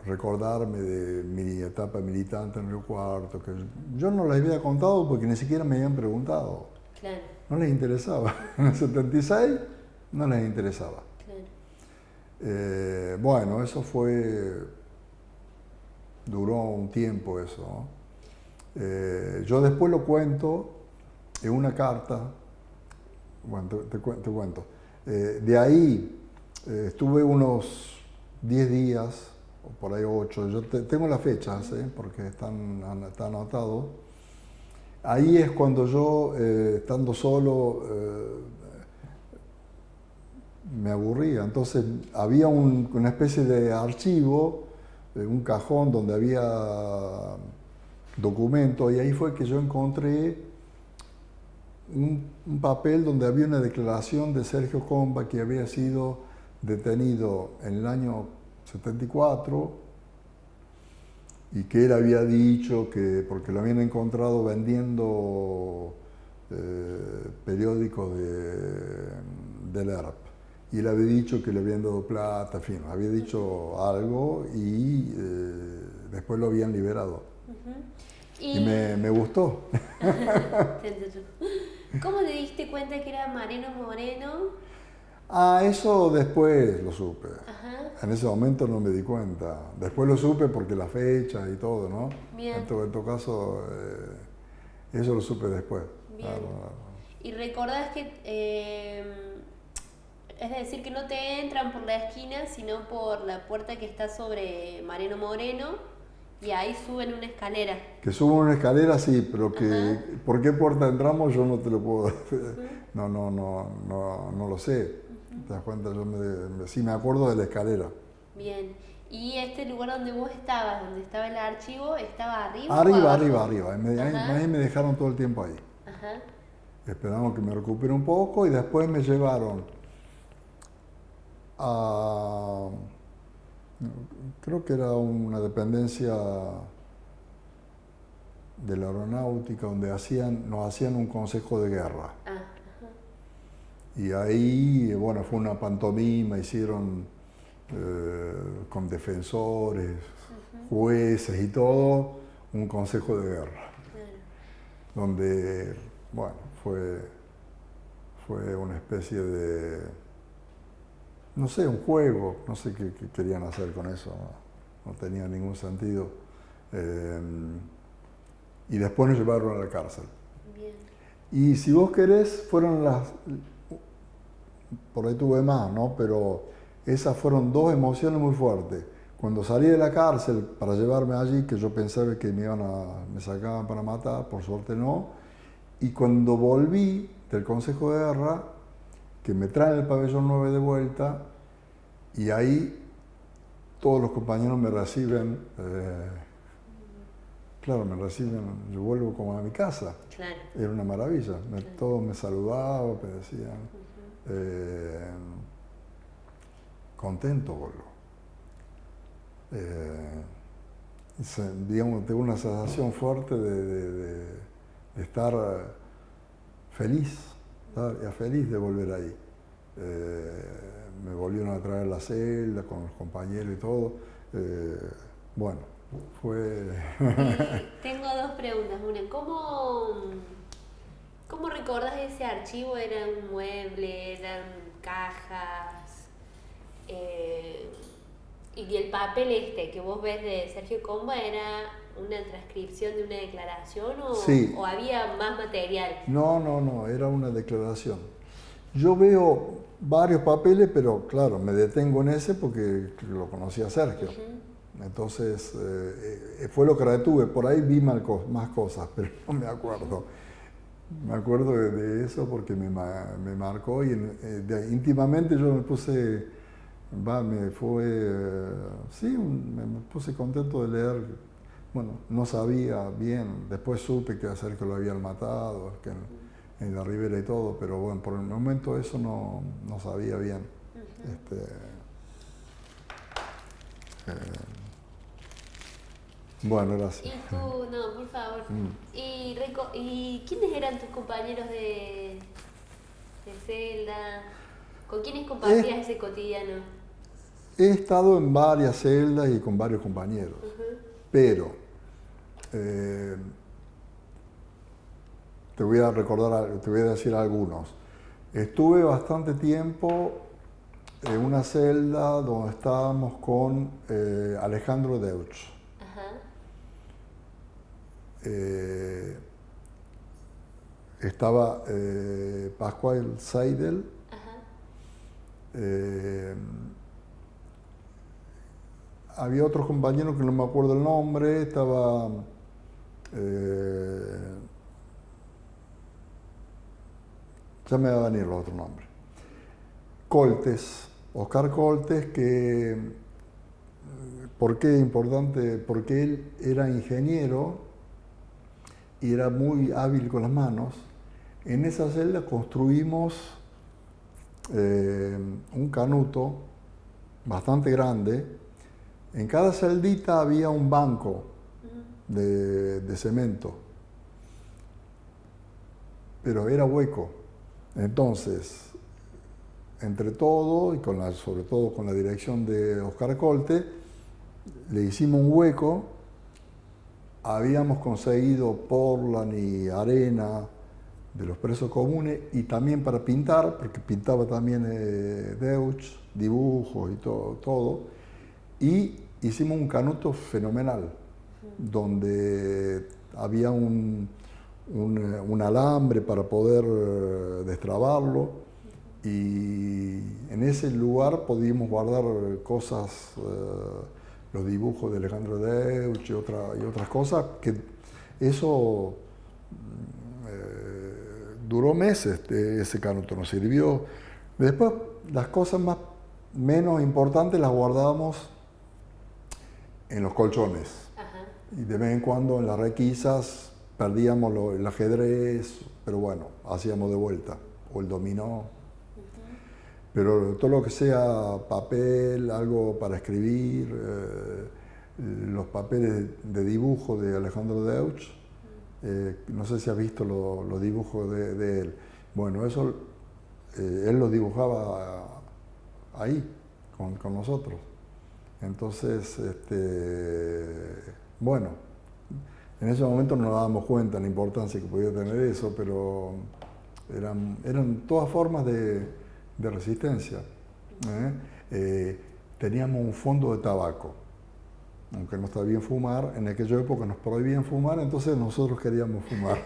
recordarme de mi etapa militante en Río Cuarto, que yo no les había contado porque ni siquiera me habían preguntado. Claro. No les interesaba. En el 76 no les interesaba. Claro. Bueno, eso duró un tiempo eso, ¿no? Yo después lo cuento en una carta, bueno, te cuento. De ahí estuve unos 10 días, o por ahí 8, yo tengo las fechas, porque está anotado. Ahí es cuando yo, estando solo, me aburría. Entonces había una especie de archivo, un cajón donde había documentos, y ahí fue que yo encontré un papel donde había una declaración de Sergio Comba, que había sido detenido en el año 74 y que él había dicho que, porque lo habían encontrado vendiendo periódicos del ERP, y él había dicho que le habían dado plata, en fin, había dicho algo, y después lo habían liberado. Y me gustó. ¿Cómo te diste cuenta que era Mariano Moreno? Eso después lo supe. Ajá. En ese momento no me di cuenta. Después lo supe porque la fecha y todo, ¿no? Bien. En todo caso, eso lo supe después. Bien. ¿Y recordás que, es decir, que no te entran por la esquina, sino por la puerta que está sobre Mariano Moreno, y ahí suben una escalera? Que suben una escalera, sí, pero que por qué puerta entramos yo no te lo puedo decir. No lo sé. ¿Te das cuenta? Yo sí me acuerdo de la escalera. Bien. ¿Y este lugar donde vos estabas, donde estaba el archivo, estaba arriba o Arriba, abajo? arriba. Ahí me dejaron todo el tiempo ahí. Ajá. Esperamos que me recupere un poco y después me llevaron a... Creo que era una dependencia de la aeronáutica donde nos hacían un consejo de guerra. Ajá. Y ahí, bueno, fue una pantomima, hicieron con defensores, jueces y todo, un consejo de guerra. Claro. Donde, bueno, fue una especie de, no sé, un juego, no sé qué querían hacer con eso, no tenía ningún sentido. Y después nos llevaron a la cárcel. Bien. Y si vos querés, por ahí tuve más, ¿no? Pero esas fueron dos emociones muy fuertes. Cuando salí de la cárcel para llevarme allí, que yo pensaba que me sacaban para matar, por suerte no. Y cuando volví del Consejo de Guerra, que me traen el pabellón 9 de vuelta, y ahí todos los compañeros me reciben, claro, me reciben, yo vuelvo como a mi casa. Claro. Era una maravilla, todos me saludaban, me decían, contento vuelvo. Digamos, tengo una sensación fuerte de estar feliz de volver ahí. Me volvieron a traer la celda con los compañeros y todo. Bueno, fue... Y tengo dos preguntas. Una, ¿cómo recordás ese archivo? ¿Eran muebles, eran cajas? Y el papel que vos ves de Sergio Comba, ¿era una transcripción de una declaración Sí. o había más material? No, era una declaración. Yo veo varios papeles, pero claro, me detengo en ese porque lo conocía Sergio. Entonces, fue lo que retuve. Por ahí vi más cosas, pero no me acuerdo. Me acuerdo de eso porque me marcó y íntimamente yo me puse... me puse contento de leer. Bueno, no sabía bien, después supe que a Sergio lo habían matado, que en la ribera y todo, pero bueno, por el momento eso no sabía bien. Bueno, gracias. Y tú, no, por favor. ¿Y quiénes eran tus compañeros de celda? ¿Con quiénes compartías ese cotidiano? He estado en varias celdas y con varios compañeros, pero te voy a decir algunos. Estuve bastante tiempo en una celda donde estábamos con Alejandro Deutsch. Ajá. Estaba Pascual Seidel. Ajá. Había otros compañeros que no me acuerdo el nombre, estaba ya me va a venir el otro nombre. Coltes, Oscar Coltes, que ¿por qué es importante? Porque él era ingeniero y era muy hábil con las manos. En esa celda construimos un canuto bastante grande. En cada celdita había un banco de cemento, pero era hueco. Entonces, entre todo, y sobre todo con la dirección de Oscar Colte, le hicimos un hueco. Habíamos conseguido portland y arena de los presos comunes y también para pintar, porque pintaba también Deutsch, dibujos y todo. Y hicimos un canuto fenomenal, donde había un alambre para poder destrabarlo, y en ese lugar podíamos guardar cosas, los dibujos de Alejandro Deutsch y otras cosas, que eso duró meses, ese canuto nos sirvió. Después las cosas menos importantes las guardábamos en los colchones. Ajá. Y de vez en cuando en las requisas perdíamos el ajedrez, pero bueno, hacíamos de vuelta, o el dominó. Pero todo lo que sea papel, algo para escribir, los papeles de dibujo de Alejandro Deutsch, no sé si has visto los dibujos de él. Bueno, eso él los dibujaba ahí, con nosotros. Entonces, bueno, en ese momento no nos dábamos cuenta de la importancia que podía tener eso, pero eran todas formas de resistencia. Teníamos un fondo de tabaco, aunque no está bien fumar. En aquella época nos prohibían fumar, entonces nosotros queríamos fumar.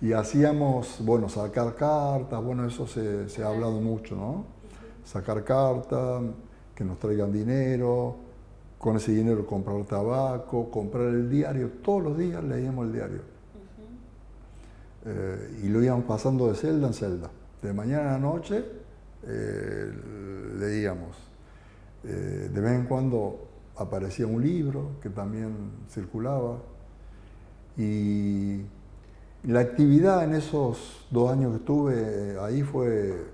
Y hacíamos, bueno, sacar cartas, bueno, eso se ha hablado mucho, ¿no? Sacar cartas, que nos traigan dinero, con ese dinero comprar tabaco, comprar el diario. Todos los días leíamos el diario. Y lo íbamos pasando de celda en celda. De mañana a la noche leíamos. De vez en cuando aparecía un libro que también circulaba. Y la actividad en esos 2 años que estuve ahí fue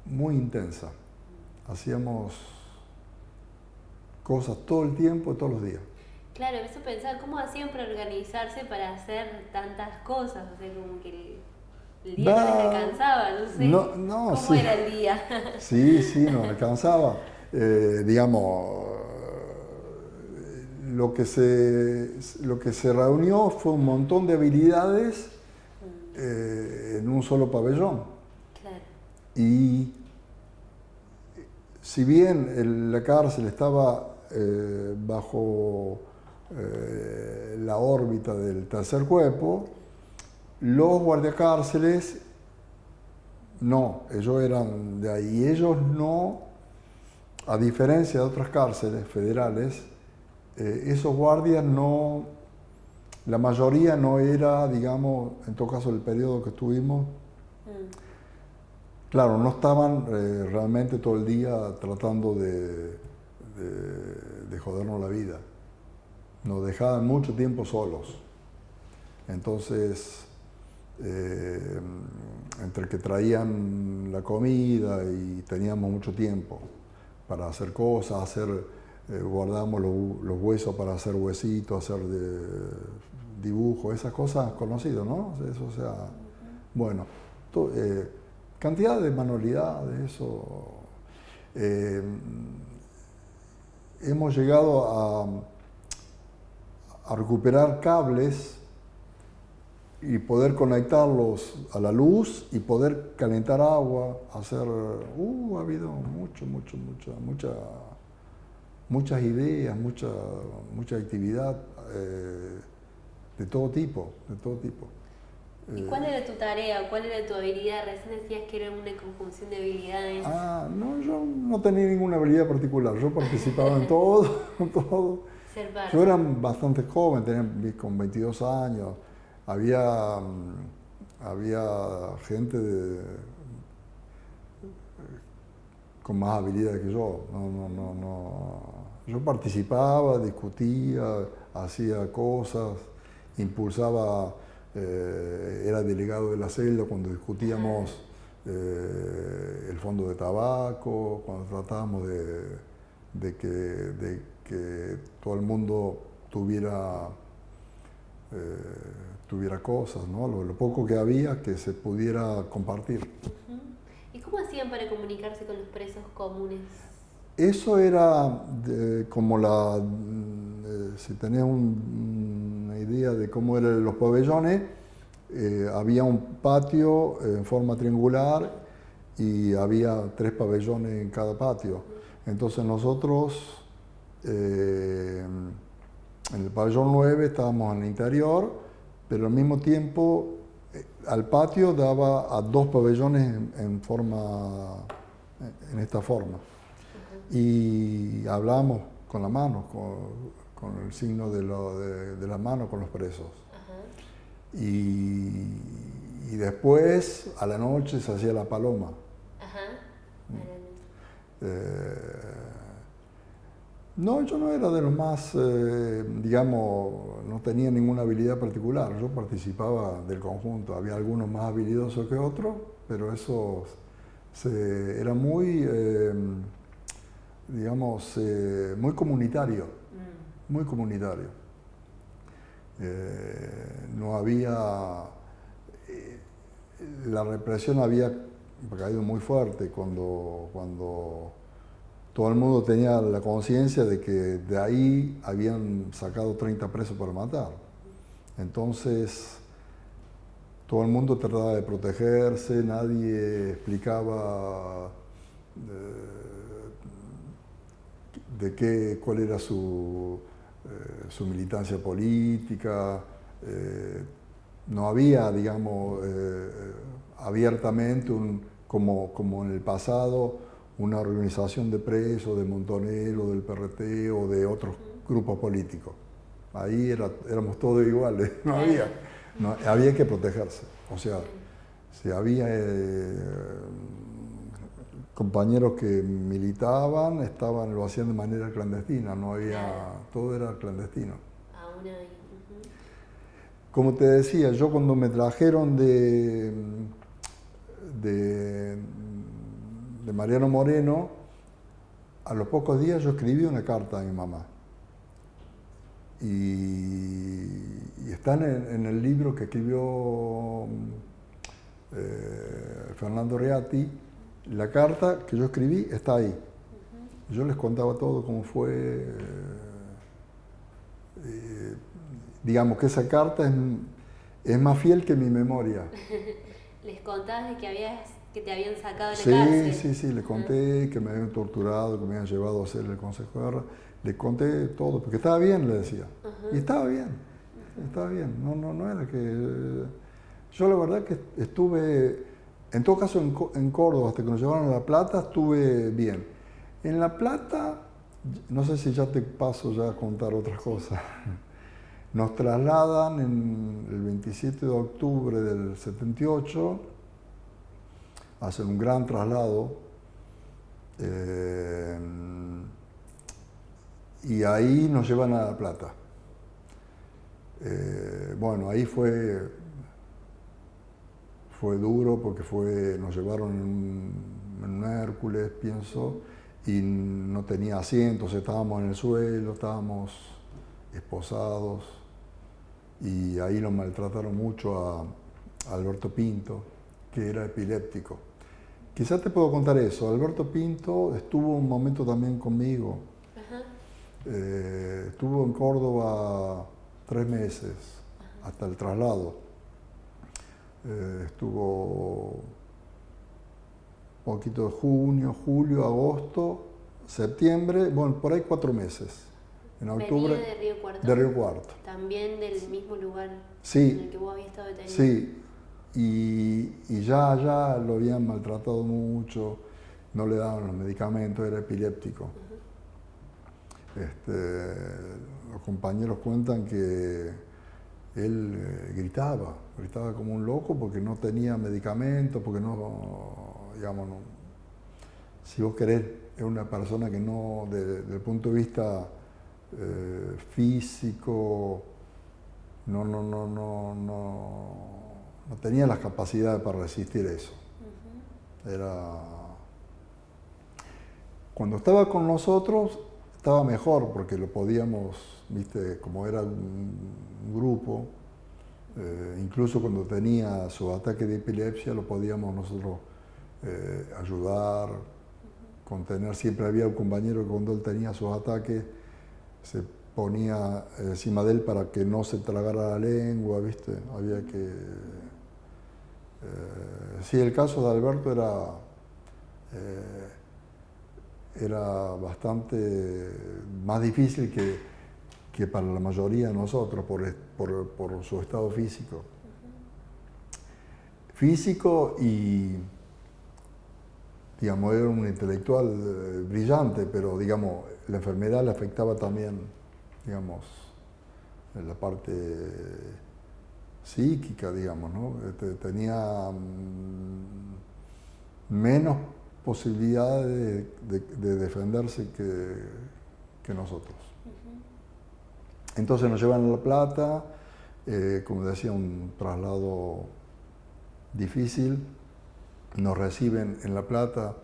muy intensa. Hacíamos cosas todo el tiempo, todos los días. Claro, me hizo pensar cómo hacían para organizarse para hacer tantas cosas, o sea, como que el día no les alcanzaba, no sé. No, ¿Cómo sí. era el día? Sí, nos alcanzaba. Digamos, lo que se reunió fue un montón de habilidades en un solo pabellón. Claro. Y si bien la cárcel estaba bajo la órbita del tercer cuerpo, los guardiacárceles no, ellos eran de ahí. Y ellos no, a diferencia de otras cárceles federales, esos guardias no, la mayoría no era, digamos, en todo caso el periodo que estuvimos, claro, no estaban realmente todo el día tratando de jodernos la vida. Nos dejaban mucho tiempo solos. Entonces, entre que traían la comida y teníamos mucho tiempo para hacer cosas, guardábamos los huesos para hacer huesitos, hacer dibujos, esas cosas conocidas, ¿no? Eso se ha Bueno, cantidad de manualidades, eso. Eh, hemos llegado a recuperar cables y poder conectarlos a la luz y poder calentar agua, hacer... ha habido muchas ideas, mucha actividad de todo tipo, de todo tipo. ¿Y cuál era tu tarea? ¿Cuál era tu habilidad? Recién decías que era una conjunción de habilidades. No, yo no tenía ninguna habilidad particular, yo participaba en todo, todo. Ser parte. Yo era bastante joven, tenía con 22 años, había gente con más habilidades que yo. Yo participaba, discutía, hacía cosas, impulsaba, era delegado de la celda cuando discutíamos el fondo de tabaco, cuando tratábamos de que todo el mundo tuviera cosas, ¿no? Lo poco que había que se pudiera compartir. Uh-huh. ¿Y cómo hacían para comunicarse con los presos comunes? Eso era como si tenés una idea de cómo eran los pabellones, había un patio en forma triangular y había 3 pabellones en cada patio. Entonces nosotros en el pabellón 9 estábamos en el interior, pero al mismo tiempo al patio daba a 2 pabellones en esta forma. Y hablábamos con la mano, con el signo de la mano con los presos. Uh-huh. Y después, a la noche, se hacía la paloma. Uh-huh. No, yo no era de los más, digamos, no tenía ninguna habilidad particular. Yo participaba del conjunto. Había algunos más habilidosos que otros, pero eso era muy... digamos, muy comunitario, muy comunitario. No había, la represión había caído muy fuerte cuando todo el mundo tenía la conciencia de que de ahí habían sacado 30 presos para matar. Entonces, todo el mundo trataba de protegerse, nadie explicaba cuál era su militancia política. No había, digamos, abiertamente, como en el pasado, una organización de presos, de Montonero, del PRT o de otros grupos políticos. Ahí éramos todos iguales, había que protegerse. O sea, si había compañeros que militaban, lo hacían de manera clandestina, no había, todo era clandestino. Aún hay. Uh-huh. Como te decía, yo cuando me trajeron de Mariano Moreno, a los pocos días yo escribí una carta a mi mamá. Y están en el libro que escribió Fernando Reati. La carta que yo escribí está ahí. Uh-huh. Yo les contaba todo, cómo fue. Digamos que esa carta es más fiel que mi memoria. ¿Les contabas de que te habían sacado de la cárcel? Sí, les conté que me habían torturado, que me habían llevado a hacer el consejo de guerra. Les conté todo, porque estaba bien, le decía. Uh-huh. Y estaba bien, estaba bien. No era que... Yo la verdad que estuve... En todo caso, en Córdoba, hasta que nos llevaron a La Plata, estuve bien. En La Plata, no sé si ya te paso ya a contar otras cosas. Nos trasladan el 27 de octubre del 78, hacen un gran traslado, y ahí nos llevan a La Plata. Bueno, ahí fue duro porque nos llevaron en un Hércules, pienso, y no tenía asientos, estábamos en el suelo, estábamos esposados, y ahí nos maltrataron mucho Alberto Pinto, que era epiléptico. Quizás te puedo contar eso. Alberto Pinto estuvo un momento también conmigo. Ajá. Estuvo en Córdoba 3 meses, hasta el traslado. Estuvo un poquito de junio, julio, agosto, septiembre, bueno, por ahí 4 meses. En octubre. Venía de Río Cuarto. De Río Cuarto. También del mismo lugar Sí. en el que vos habías estado detenido. Sí, y ya allá lo habían maltratado mucho, no le daban los medicamentos, era epiléptico. Los compañeros cuentan que él gritaba como un loco porque no tenía medicamentos, porque no, digamos, no, si vos querés, es una persona que no, desde el punto de vista físico, no tenía las capacidades para resistir eso. Cuando estaba con nosotros estaba mejor porque lo podíamos, viste, como era un grupo, incluso cuando tenía su ataque de epilepsia lo podíamos nosotros ayudar, contener. Siempre había un compañero que cuando él tenía sus ataques se ponía encima de él para que no se tragara la lengua, ¿viste? Había que... sí, el caso de Alberto era bastante más difícil que para la mayoría de nosotros por su estado físico. Físico y, digamos, era un intelectual brillante, pero, digamos, la enfermedad le afectaba también, digamos, en la parte psíquica, digamos, ¿no? Tenía menos posibilidades de defenderse que nosotros. Entonces nos llevan a La Plata, como decía, un traslado difícil. Nos reciben en La Plata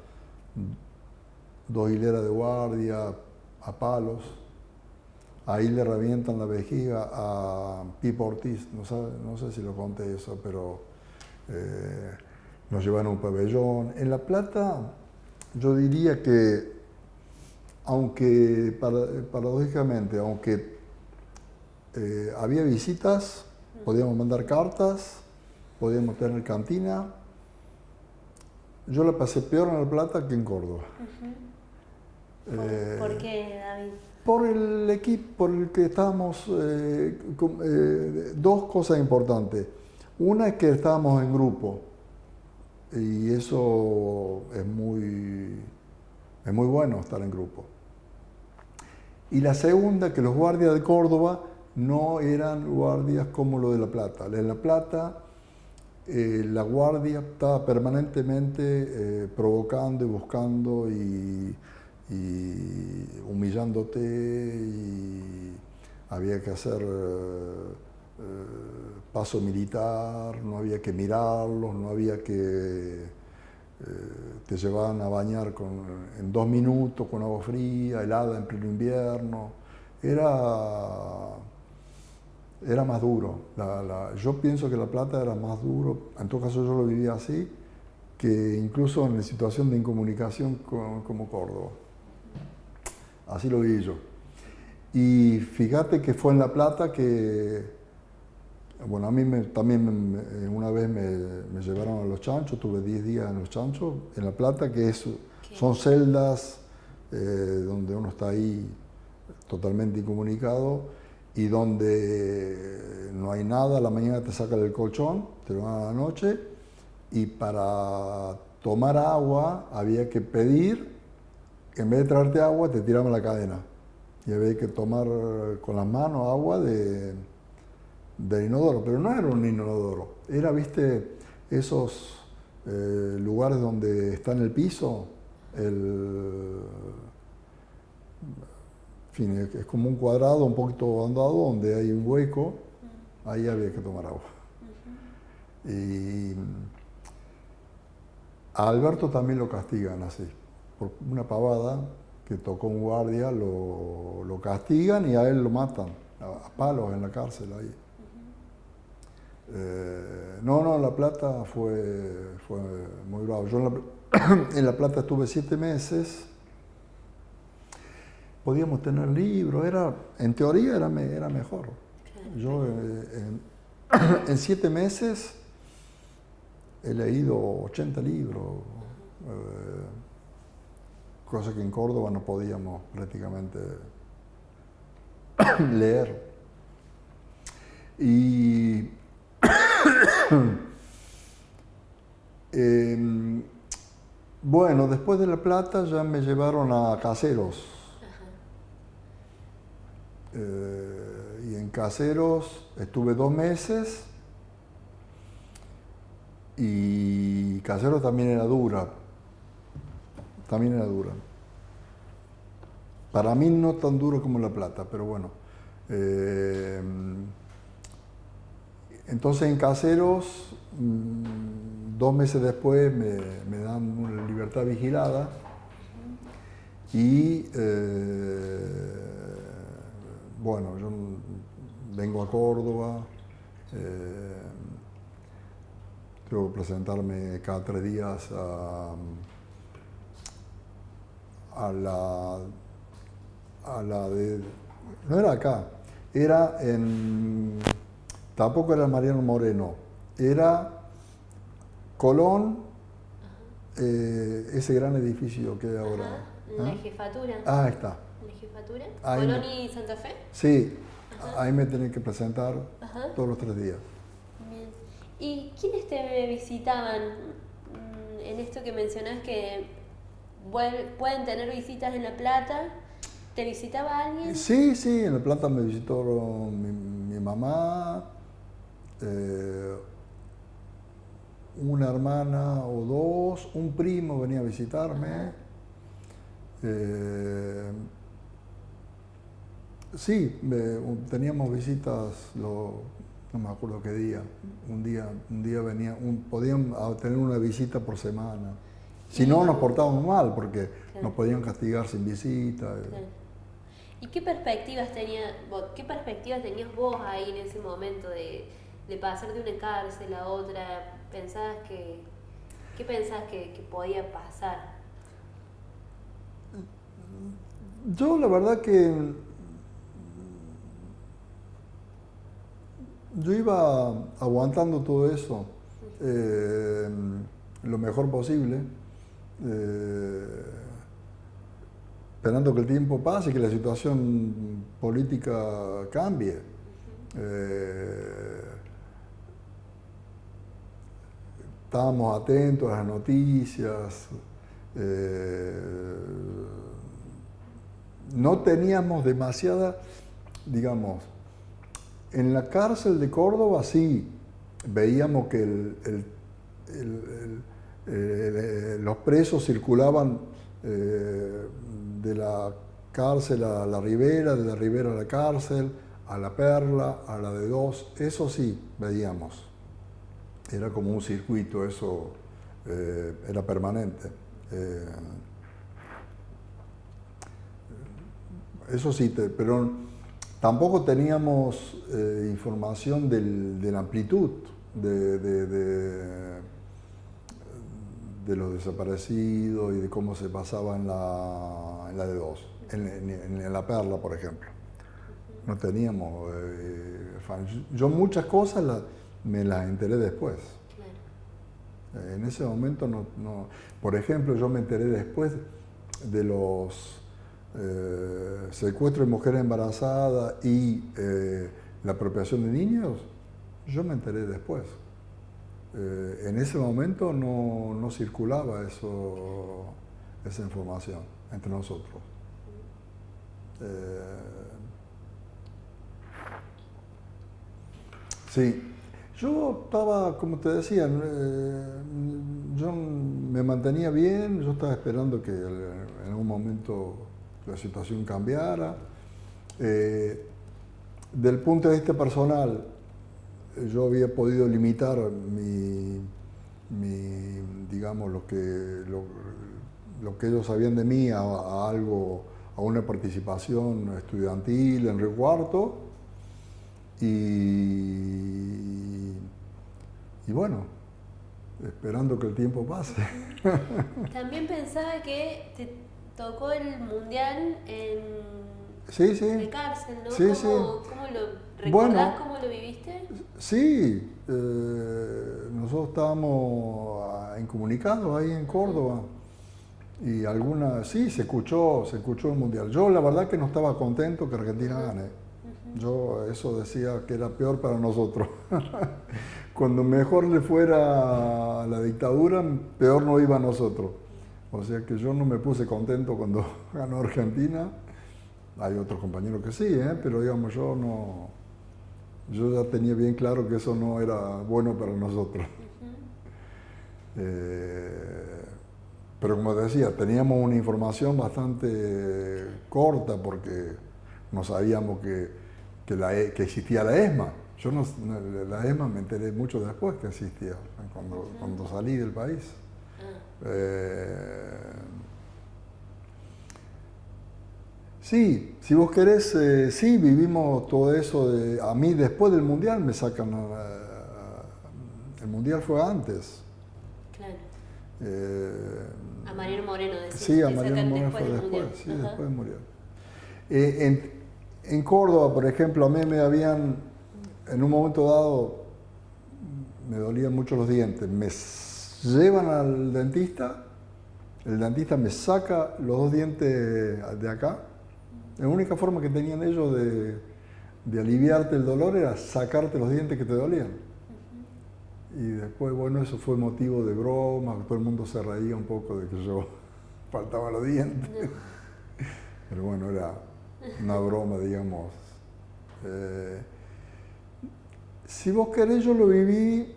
2 hileras de guardia a palos. Ahí le revientan la vejiga a Pipo Ortiz, no sé si lo conté eso, pero nos llevan a un pabellón. En La Plata yo diría que, aunque paradójicamente, aunque había visitas, podíamos mandar cartas, podíamos tener cantina, yo la pasé peor en La Plata que en Córdoba. ¿Por qué, David? Por el equipo, por el que estábamos, dos cosas importantes. Una es que estábamos en grupo y eso es muy bueno, estar en grupo. Y la segunda, que los guardias de Córdoba no eran guardias como los de La Plata. En La Plata la guardia estaba permanentemente provocando y buscando y humillándote, y había que hacer paso militar, no había que mirarlos, no había que... te llevaban a bañar en 2 minutos con agua fría, helada en pleno invierno. Era más duro. Yo pienso que La Plata era más duro, en todo caso yo lo vivía así, que incluso en la situación de incomunicación como Córdoba. Así lo vi yo. Y fíjate que fue en La Plata que, bueno, a mí también una vez me llevaron a Los Chanchos, tuve 10 días en Los Chanchos, en La Plata, que son celdas donde uno está ahí totalmente incomunicado y donde no hay nada, a la mañana te sacan el colchón, te lo dan a la noche, y para tomar agua había que pedir. En vez de traerte agua, te tiraban la cadena. Y había que tomar con las manos agua del inodoro. Pero no era un inodoro. Era, viste, esos lugares donde está en el piso. En fin, es como un cuadrado un poquito andado donde hay un hueco. Ahí había que tomar agua. Y a Alberto también lo castigan así. Por una pavada que tocó un guardia, lo castigan y a él lo matan, a palos en la cárcel ahí. no, La Plata fue muy bravo. Yo en La Plata estuve 7 meses. Podíamos tener libros, en teoría era mejor. Yo en 7 meses he leído 80 libros, cosa que en Córdoba no podíamos prácticamente leer. Y bueno, después de La Plata ya me llevaron a Caseros. Y en Caseros estuve 2 meses y Caseros también era dura. Para mí no tan duro como La Plata, pero bueno. Entonces en Caseros, 2 meses después me dan una libertad vigilada y bueno, yo vengo a Córdoba, tengo que presentarme cada 3 días a la de... No era acá, era en... Tampoco era Mariano Moreno, era Colón, ese gran edificio que hay ahora. La jefatura. Ah, ahí está. ¿La jefatura? Ahí ¿Colón y Santa Fe? Sí, ahí me tienen que presentar todos los 3 días. Bien. ¿Y quiénes te visitaban en esto que mencionás que pueden tener visitas en La Plata? ¿Te visitaba alguien? Sí, en La Plata me visitó mi mamá, una hermana o 2, un primo venía a visitarme. Sí, teníamos visitas, no me acuerdo qué día. Un día venía, podían tener una visita por semana. Si no, nos portábamos mal porque nos podían castigar sin visita. ¿Y qué perspectivas tenías vos ahí en ese momento de pasar de una cárcel a otra? ¿Qué pensabas que podía pasar? Yo la verdad que yo iba aguantando todo eso lo mejor posible, esperando que el tiempo pase y que la situación política cambie. Estábamos atentos a las noticias, no teníamos demasiada, digamos, en la cárcel de Córdoba sí, veíamos que los presos circulaban de la cárcel a la Ribera, de la Ribera a la cárcel, a la Perla, a la de Dos, eso sí veíamos. Era como un circuito, eso era permanente. Eso sí, pero tampoco teníamos información de la amplitud de los desaparecidos y de cómo se pasaba en la de Dos, en la Perla, por ejemplo. No teníamos... yo muchas cosas me las enteré después. Claro. En ese momento no... Por ejemplo, yo me enteré después de los secuestros de mujeres embarazadas y la apropiación de niños. Yo me enteré después. En ese momento no circulaba esa información entre nosotros. Sí, yo estaba, como te decía, yo me mantenía bien, yo estaba esperando que en algún momento la situación cambiara. Del punto de vista personal, yo había podido limitar digamos, lo que ellos sabían de mí a algo, a una participación estudiantil en Río Cuarto y y bueno, esperando que el tiempo pase. También pensaba que te tocó el mundial Sí, sí. de cárcel, ¿no? Sí, sí. ¿Cómo lo recordás? Bueno, ¿Cómo lo viviste? Sí, nosotros estábamos incomunicados ahí en Córdoba y sí, se escuchó el mundial. Yo la verdad que no estaba contento que Argentina gane. Yo eso decía que era peor para nosotros. Cuando mejor le fuera a la dictadura, peor no iba a nosotros. O sea que yo no me puse contento cuando ganó Argentina. Hay otros compañeros que sí, pero digamos yo no. Yo ya tenía bien claro que eso no era bueno para nosotros. Pero como decía, teníamos una información bastante corta porque no sabíamos que existía la ESMA. Yo no, la ESMA me enteré mucho después que existía, cuando salí del país. Sí, si vos querés, sí, vivimos todo eso. A mí después del Mundial me sacan... el Mundial fue antes. Claro. A Mariano Moreno, decís. Sí, a Mariano Moreno fue después, sí, después del Mundial. En Córdoba, por ejemplo, a mí me habían, en un momento dado, me dolían mucho los dientes. Me llevan al dentista, el dentista me saca los 2 dientes de acá. La única forma que tenían ellos de aliviarte el dolor era sacarte los dientes que te dolían. Y después, bueno, eso fue motivo de broma, todo el mundo se reía un poco de que yo faltaba los dientes. Pero bueno, era una broma, digamos. Si vos querés, yo lo viví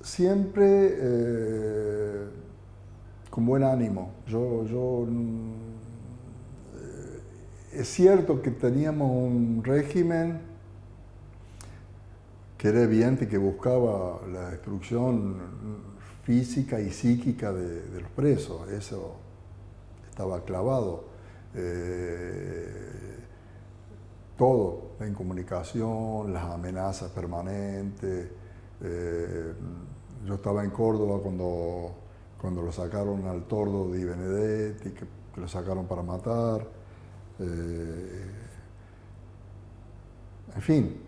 siempre con buen ánimo. Es cierto que teníamos un régimen que era evidente que buscaba la destrucción física y psíquica de los presos, eso estaba clavado. Todo, la incomunicación, las amenazas permanentes. Yo estaba en Córdoba cuando lo sacaron al tordo de Benedetti, que lo sacaron para matar. En fin,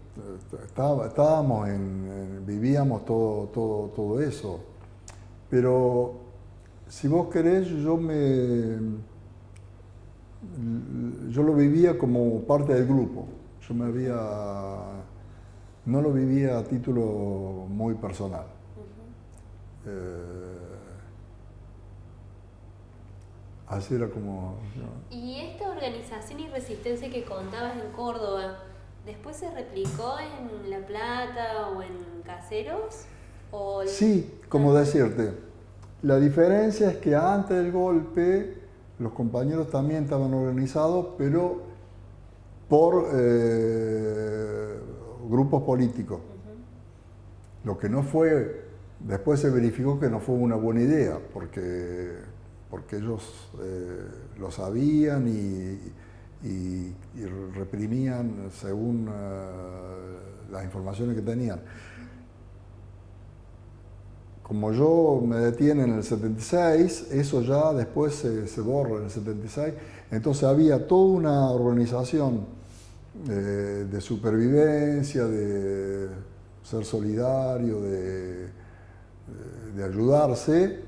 vivíamos todo eso. Pero si vos querés, yo lo vivía como parte del grupo. No lo vivía a título muy personal. Así era como... ¿Y esta organización y resistencia que contabas en Córdoba, después se replicó en La Plata o en Caseros? Sí, como decirte, la diferencia es que antes del golpe los compañeros también estaban organizados, pero por grupos políticos. Lo que no fue, después se verificó que no fue una buena idea, porque ellos lo sabían y reprimían según las informaciones que tenían. Como yo me detienen en el 76, eso ya después se borra en el 76, entonces había toda una organización de supervivencia, de ser solidario, de ayudarse,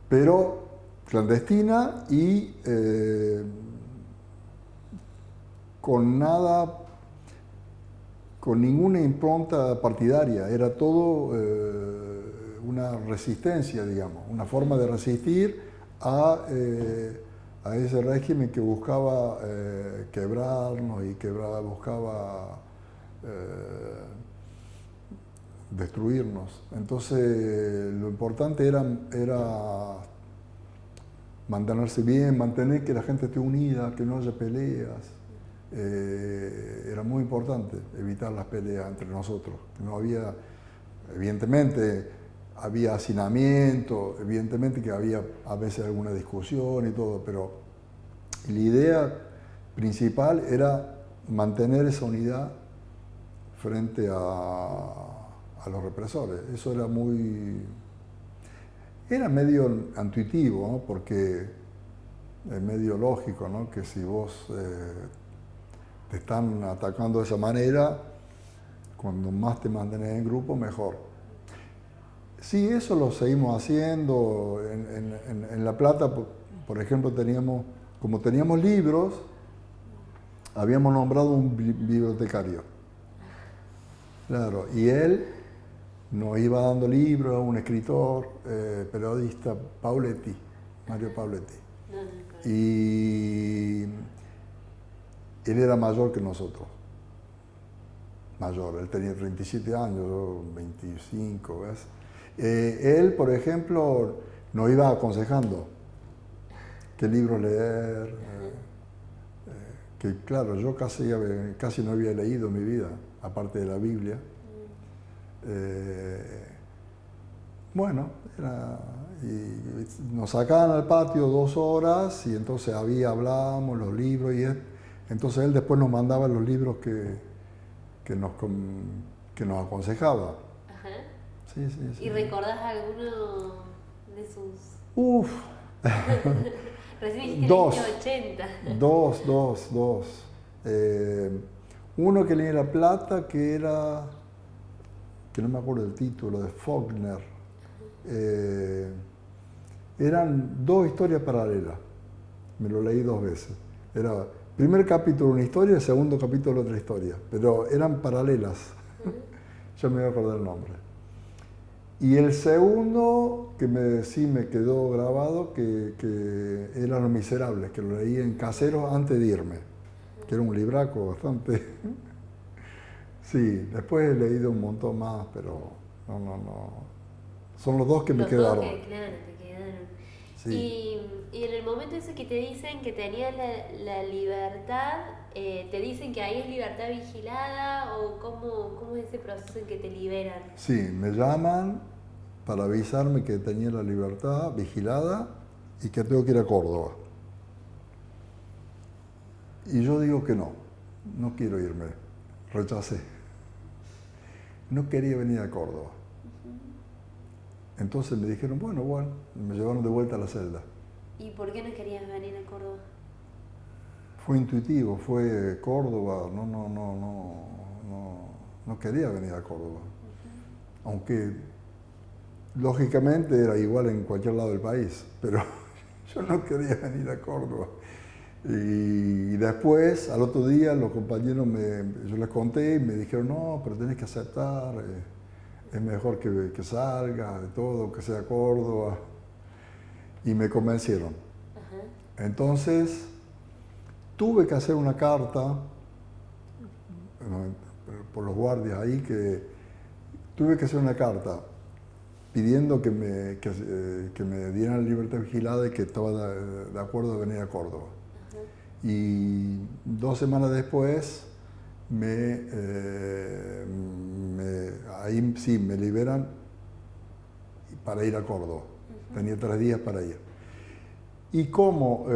pero clandestina y con ninguna impronta partidaria, era todo una resistencia, digamos, una forma de resistir a ese régimen que buscaba quebrarnos y buscaba destruirnos. Entonces lo importante era mantenerse bien, mantener que la gente esté unida, que no haya peleas. Era muy importante evitar las peleas entre nosotros. No había, evidentemente, había hacinamiento, evidentemente que había a veces alguna discusión y todo, pero la idea principal era mantener esa unidad frente a a los represores. Eso era medio intuitivo, ¿no? Porque es medio lógico, ¿no? Que si vos te están atacando de esa manera, cuando más te mantenés en grupo, mejor. Sí, eso lo seguimos haciendo. En La Plata, por ejemplo, como teníamos libros, habíamos nombrado un bibliotecario. Claro, y él nos iba dando libros, un escritor, periodista, Mario Pauletti. Y él era mayor que nosotros. Mayor, él tenía 37 años, yo 25, ¿ves? Él, por ejemplo, nos iba aconsejando qué libros leer, que claro, yo casi no había leído en mi vida, aparte de la Biblia. Bueno, y nos sacaban al patio 2 horas y entonces hablábamos los libros y entonces él después nos mandaba los libros que nos aconsejaba. Ajá. Sí. ¿Y recordás alguno de sus...? Uf. Recién dijiste Dos. el año 80. Dos. Uno que leí en La Plata que no me acuerdo el título, de Faulkner. Eran 2 historias paralelas. Me lo leí 2 veces. Era primer capítulo una historia, el segundo capítulo otra historia. Pero eran paralelas. Yo me voy a acordar el nombre. Y el segundo, que sí me quedó grabado, que eran Los Miserables, que lo leí en Caseros antes de irme. Que era un libraco bastante... Sí, después he leído un montón más, pero no. Son los 2 que me quedaron. Los 2 que, claro, te quedaron. Sí. Y en el momento ese que te dicen que tenías la libertad, ¿te dicen que ahí es libertad vigilada o cómo es ese proceso en que te liberan? Sí, me llaman para avisarme que tenía la libertad vigilada y que tengo que ir a Córdoba. Y yo digo que no quiero irme, rechacé. No quería venir a Córdoba. Entonces me dijeron, bueno, me llevaron de vuelta a la celda. ¿Y por qué no querías venir a Córdoba? Fue intuitivo, fue Córdoba, no quería venir a Córdoba. Aunque lógicamente era igual en cualquier lado del país, pero yo no quería venir a Córdoba. Y después, al otro día, los compañeros, yo les conté y me dijeron, no, pero tenés que aceptar, es mejor que salga, de todo, que sea Córdoba. Y me convencieron. Ajá. Entonces, tuve que hacer una carta, por los guardias ahí, tuve que hacer una carta pidiendo que me dieran libertad vigilada y que estaba de acuerdo de venir a Córdoba. Ajá. Y 2 semanas después, ahí sí, me liberan para ir a Córdoba. Uh-huh. Tenía 3 días para ir. Y como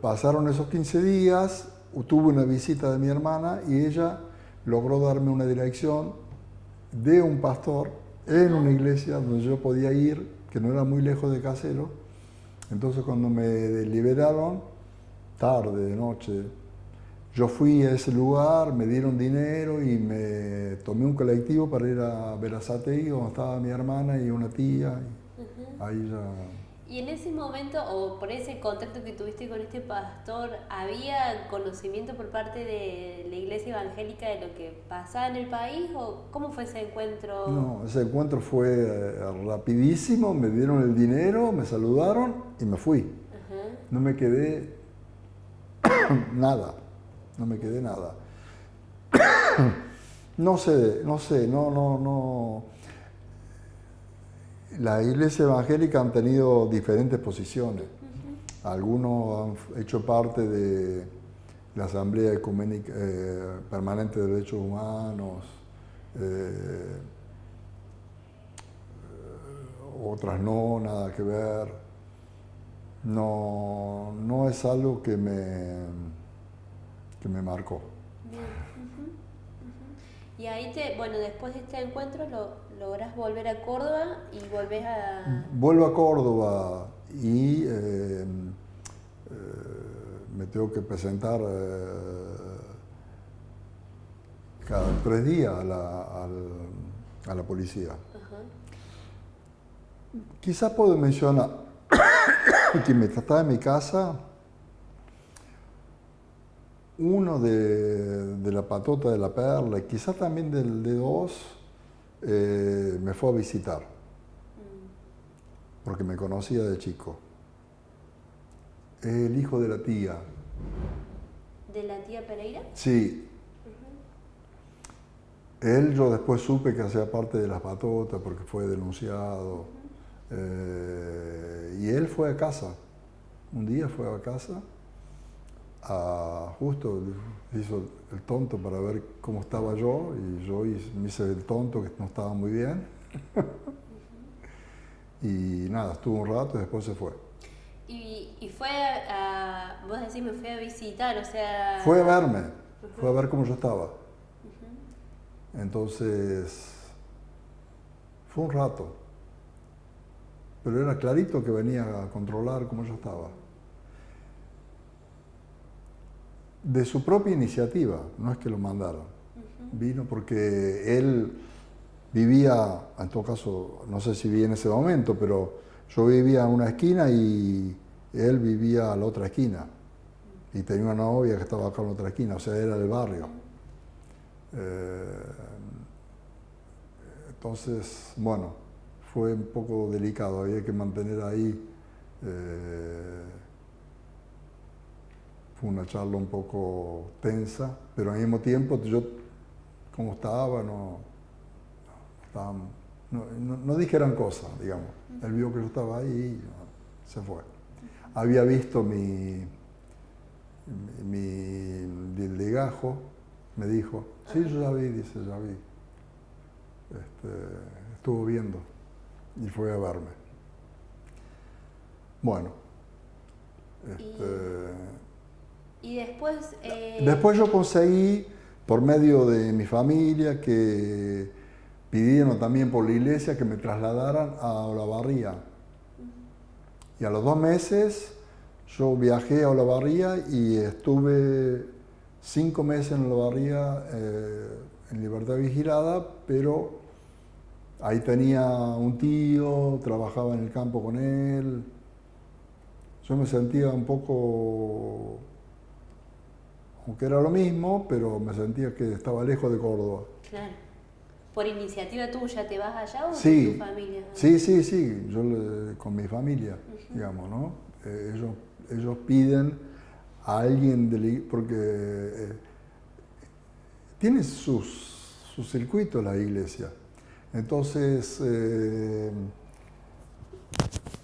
pasaron esos 15 días, tuve una visita de mi hermana y ella logró darme una dirección de un pastor en una iglesia donde yo podía ir, que no era muy lejos de Caseros. Entonces cuando me liberaron, tarde, de noche, yo fui a ese lugar, me dieron dinero y me tomé un colectivo para ir a Berazategui, donde estaba mi hermana y una tía. Y ahí ya... Y en ese momento, o por ese contacto que tuviste con este pastor, ¿había conocimiento por parte de la iglesia evangélica de lo que pasaba en el país? ¿O cómo fue ese encuentro? No, ese encuentro fue rapidísimo, me dieron el dinero, me saludaron y me fui. Uh-huh. No me quedé nada, No sé. La iglesia evangélica han tenido diferentes posiciones. Uh-huh. Algunos han hecho parte de la Asamblea Ecuménica Permanente de Derechos Humanos, otras no, nada que ver. No es algo que me marcó. Bien. Uh-huh. Uh-huh. Y ahí bueno, después de este encuentro lográs volver a Córdoba y volvés a... Vuelvo a Córdoba y me tengo que presentar cada 3 días a la policía. Ajá. Quizás puedo mencionar que mientras estaba en mi casa, uno de la Patota de la Perla, y quizás también del D2, me fue a visitar, porque me conocía de chico. El hijo de la tía. ¿De la tía Pereira? Sí. Él, yo después supe que hacía parte de las Patotas porque fue denunciado. Y él fue a casa. Un día fue a casa, justo hizo el tonto para ver cómo estaba yo, y yo me hice el tonto que no estaba muy bien. Y nada, estuvo un rato y después se fue. Y fue vos decís, me fui a visitar, o sea... Fue a verme, fue a ver cómo yo estaba. Entonces, fue un rato. Pero era clarito que venía a controlar cómo yo estaba. De su propia iniciativa, no es que lo mandaron. Vino porque él vivía, en todo caso, no sé si vivía en ese momento, pero yo vivía en una esquina y él vivía a la otra esquina. Y tenía una novia que estaba acá en la otra esquina, o sea, era del barrio. Entonces, bueno, fue un poco delicado, había que mantener ahí. Fue una charla un poco tensa, pero al mismo tiempo yo, como estaba, no dije gran cosa, digamos. Él vio que yo estaba ahí y se fue. Había visto mi del legajo, me dijo, sí, yo ya vi, dice, ya vi. Estuvo viendo y fue a verme. Bueno. Y después... Después yo conseguí, por medio de mi familia, que pidieron también por la iglesia que me trasladaran a Olavarría. Y a los 2 meses yo viajé a Olavarría y estuve 5 meses en Olavarría en libertad vigilada, pero ahí tenía un tío, trabajaba en el campo con él. Yo me sentía un poco, aunque era lo mismo, pero me sentía que estaba lejos de Córdoba. Claro. ¿Por iniciativa tuya te vas allá o Sí, con tu familia? sí, yo con mi familia, digamos, ¿no? Ellos piden a alguien, porque tiene sus circuitos la iglesia. Entonces,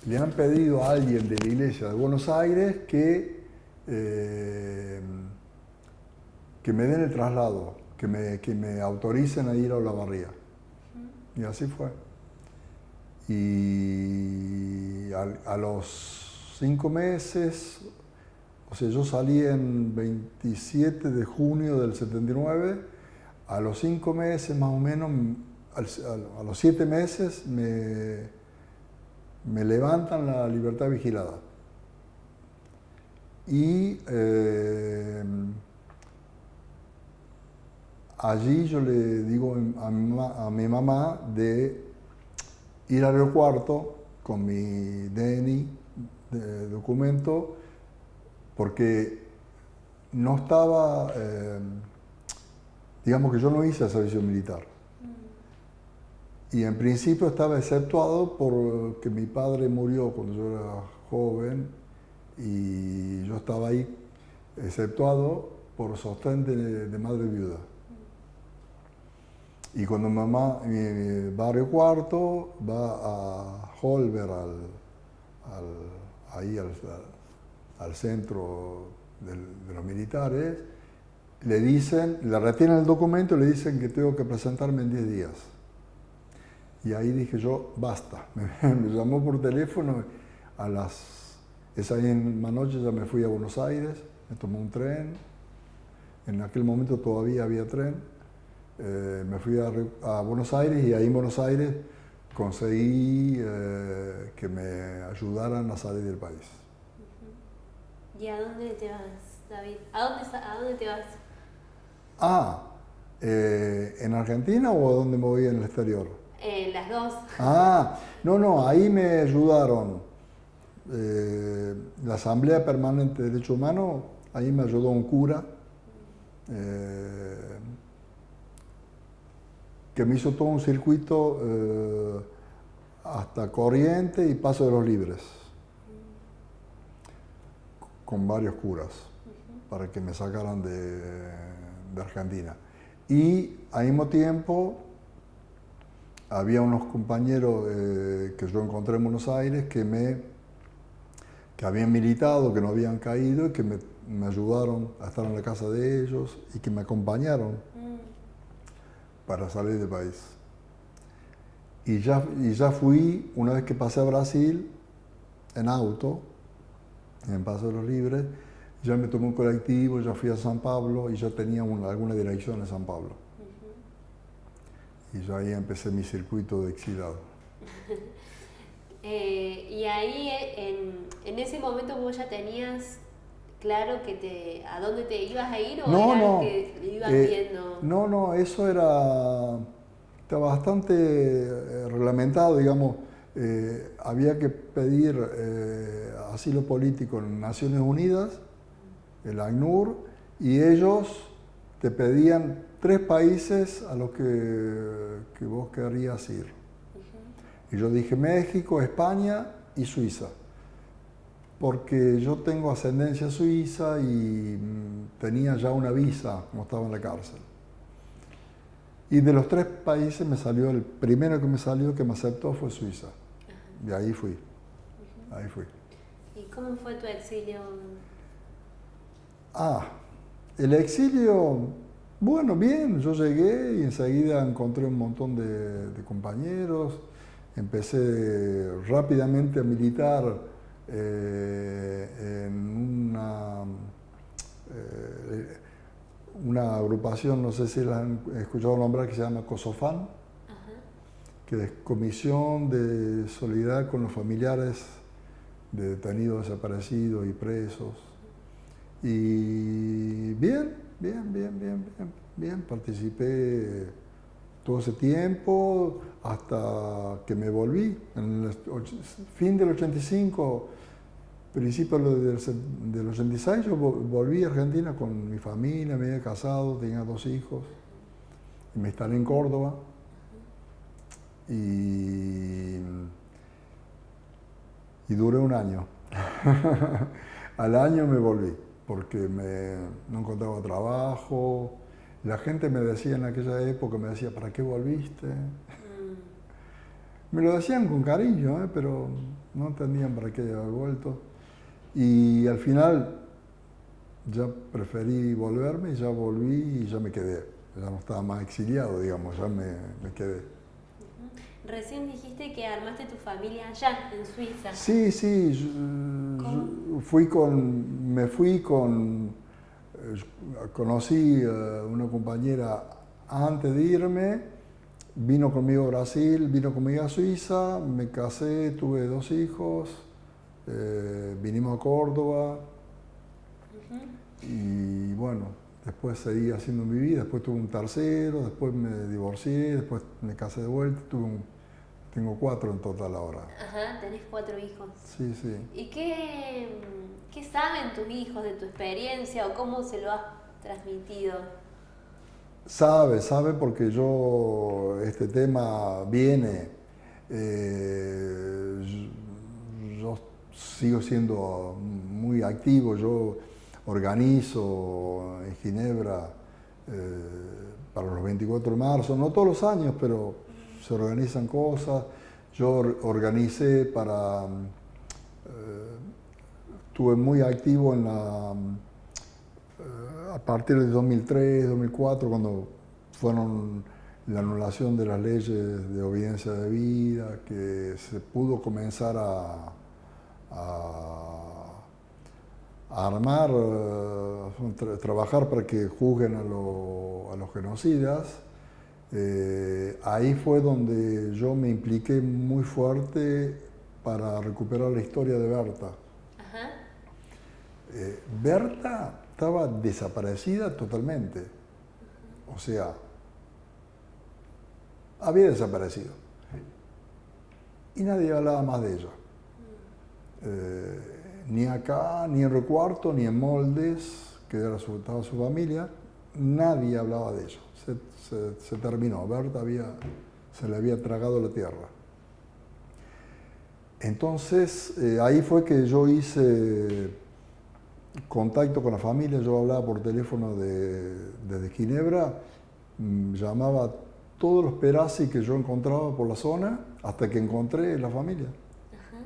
le han pedido a alguien de la iglesia de Buenos Aires que me den el traslado, que me autoricen a ir a Olavarría. Y así fue. Y a los 5 meses, o sea, yo salí en 27 de junio del 79, a los 5 meses más o menos, a los 7 meses me levantan la libertad vigilada. Y allí yo le digo a mi mamá de ir al aeropuerto con mi DNI, de documento, porque no estaba, digamos que yo no hice el servicio militar. Y en principio estaba exceptuado porque mi padre murió cuando yo era joven y yo estaba ahí exceptuado por sostén de madre viuda. Y cuando mamá va al cuarto, va a Holber, ahí al centro de los militares, le retienen el documento y le dicen que tengo que presentarme en 10 días. Y ahí dije yo, basta. Me llamó por teléfono, esa misma noche ya me fui a Buenos Aires, me tomé un tren, en aquel momento todavía había tren, me fui a Buenos Aires y ahí en Buenos Aires conseguí que me ayudaran a salir del país. ¿Y a dónde te vas, David? ¿A dónde te vas? ¿En Argentina o a dónde me voy en el exterior? Las dos. No, ahí me ayudaron. La Asamblea Permanente de Derechos Humanos, ahí me ayudó un cura que me hizo todo un circuito hasta Corrientes y Paso de los Libres, con varios curas, para que me sacaran de Argentina. Y al mismo tiempo había unos compañeros que yo encontré en Buenos Aires que habían militado, que no habían caído y que me ayudaron a estar en la casa de ellos y que me acompañaron para salir del país. Y ya fui, una vez que pasé a Brasil, en auto, en Paso de los Libres, ya me tomé un colectivo, ya fui a San Pablo y ya tenía alguna dirección en San Pablo. Y ya ahí empecé mi circuito de exilado. Y ahí, en ese momento, vos ya tenías claro a dónde te ibas a ir, o era que ibas viendo. No, eso está bastante reglamentado, digamos. Había que pedir asilo político en Naciones Unidas, el ACNUR, y ellos te pedían 3 países a los que vos querías ir. Y yo dije México, España y Suiza, porque yo tengo ascendencia suiza y tenía ya una visa como estaba en la cárcel. Y de los 3 países me salió, el primero que me salió, que me aceptó, fue Suiza. Y ahí fui. Ahí fui. ¿Y cómo fue tu exilio? El exilio, bueno, bien, yo llegué y enseguida encontré un montón de compañeros. Empecé rápidamente a militar en una agrupación, no sé si la han escuchado nombrar, que se llama COSOFAN, que es Comisión de Solidaridad con los Familiares de Detenidos, Desaparecidos y Presos. Y bien, participé todo ese tiempo hasta que me volví. En el fin del 85, principio del 86, yo volví a Argentina con mi familia, me había casado, tenía 2 hijos, y me instalé en Córdoba. Y duré un año. Al año me volví, porque no encontraba trabajo. La gente me decía en aquella época, ¿para qué volviste? Me lo decían con cariño, pero no entendían para qué había vuelto. Y al final ya preferí volverme y ya volví y ya me quedé. Ya no estaba más exiliado, digamos, ya me quedé. Recién dijiste que armaste tu familia allá, en Suiza. Sí, conocí una compañera antes de irme, vino conmigo a Brasil, vino conmigo a Suiza, me casé, tuve 2 hijos, vinimos a Córdoba y bueno, después seguí haciendo mi vida, después tuve un tercero, después me divorcié, después me casé de vuelta, tengo 4 en total ahora. Tenés 4 hijos. Sí. ¿Y qué saben tus hijos de tu experiencia o cómo se lo has transmitido? Sabe porque este tema viene. Yo sigo siendo muy activo, yo organizo en Ginebra para los 24 de marzo, no todos los años, pero se organizan cosas. Yo organicé estuve muy activo a partir de 2003, 2004, cuando fueron la anulación de las leyes de obediencia debida, que se pudo comenzar a armar, trabajar para que juzguen a los genocidas. Ahí fue donde yo me impliqué muy fuerte para recuperar la historia de Berta. Ajá. Berta estaba desaparecida totalmente. O sea, había desaparecido. Y nadie hablaba más de ella. Ni acá, ni en Río Cuarto, ni en Moldes, que estaba su familia, nadie hablaba de ella. Se terminó. Berta se le había tragado la tierra. Entonces, ahí fue que yo hice contacto con la familia. Yo hablaba por teléfono desde Ginebra, llamaba a todos los Perazzi que yo encontraba por la zona, hasta que encontré la familia. Ajá.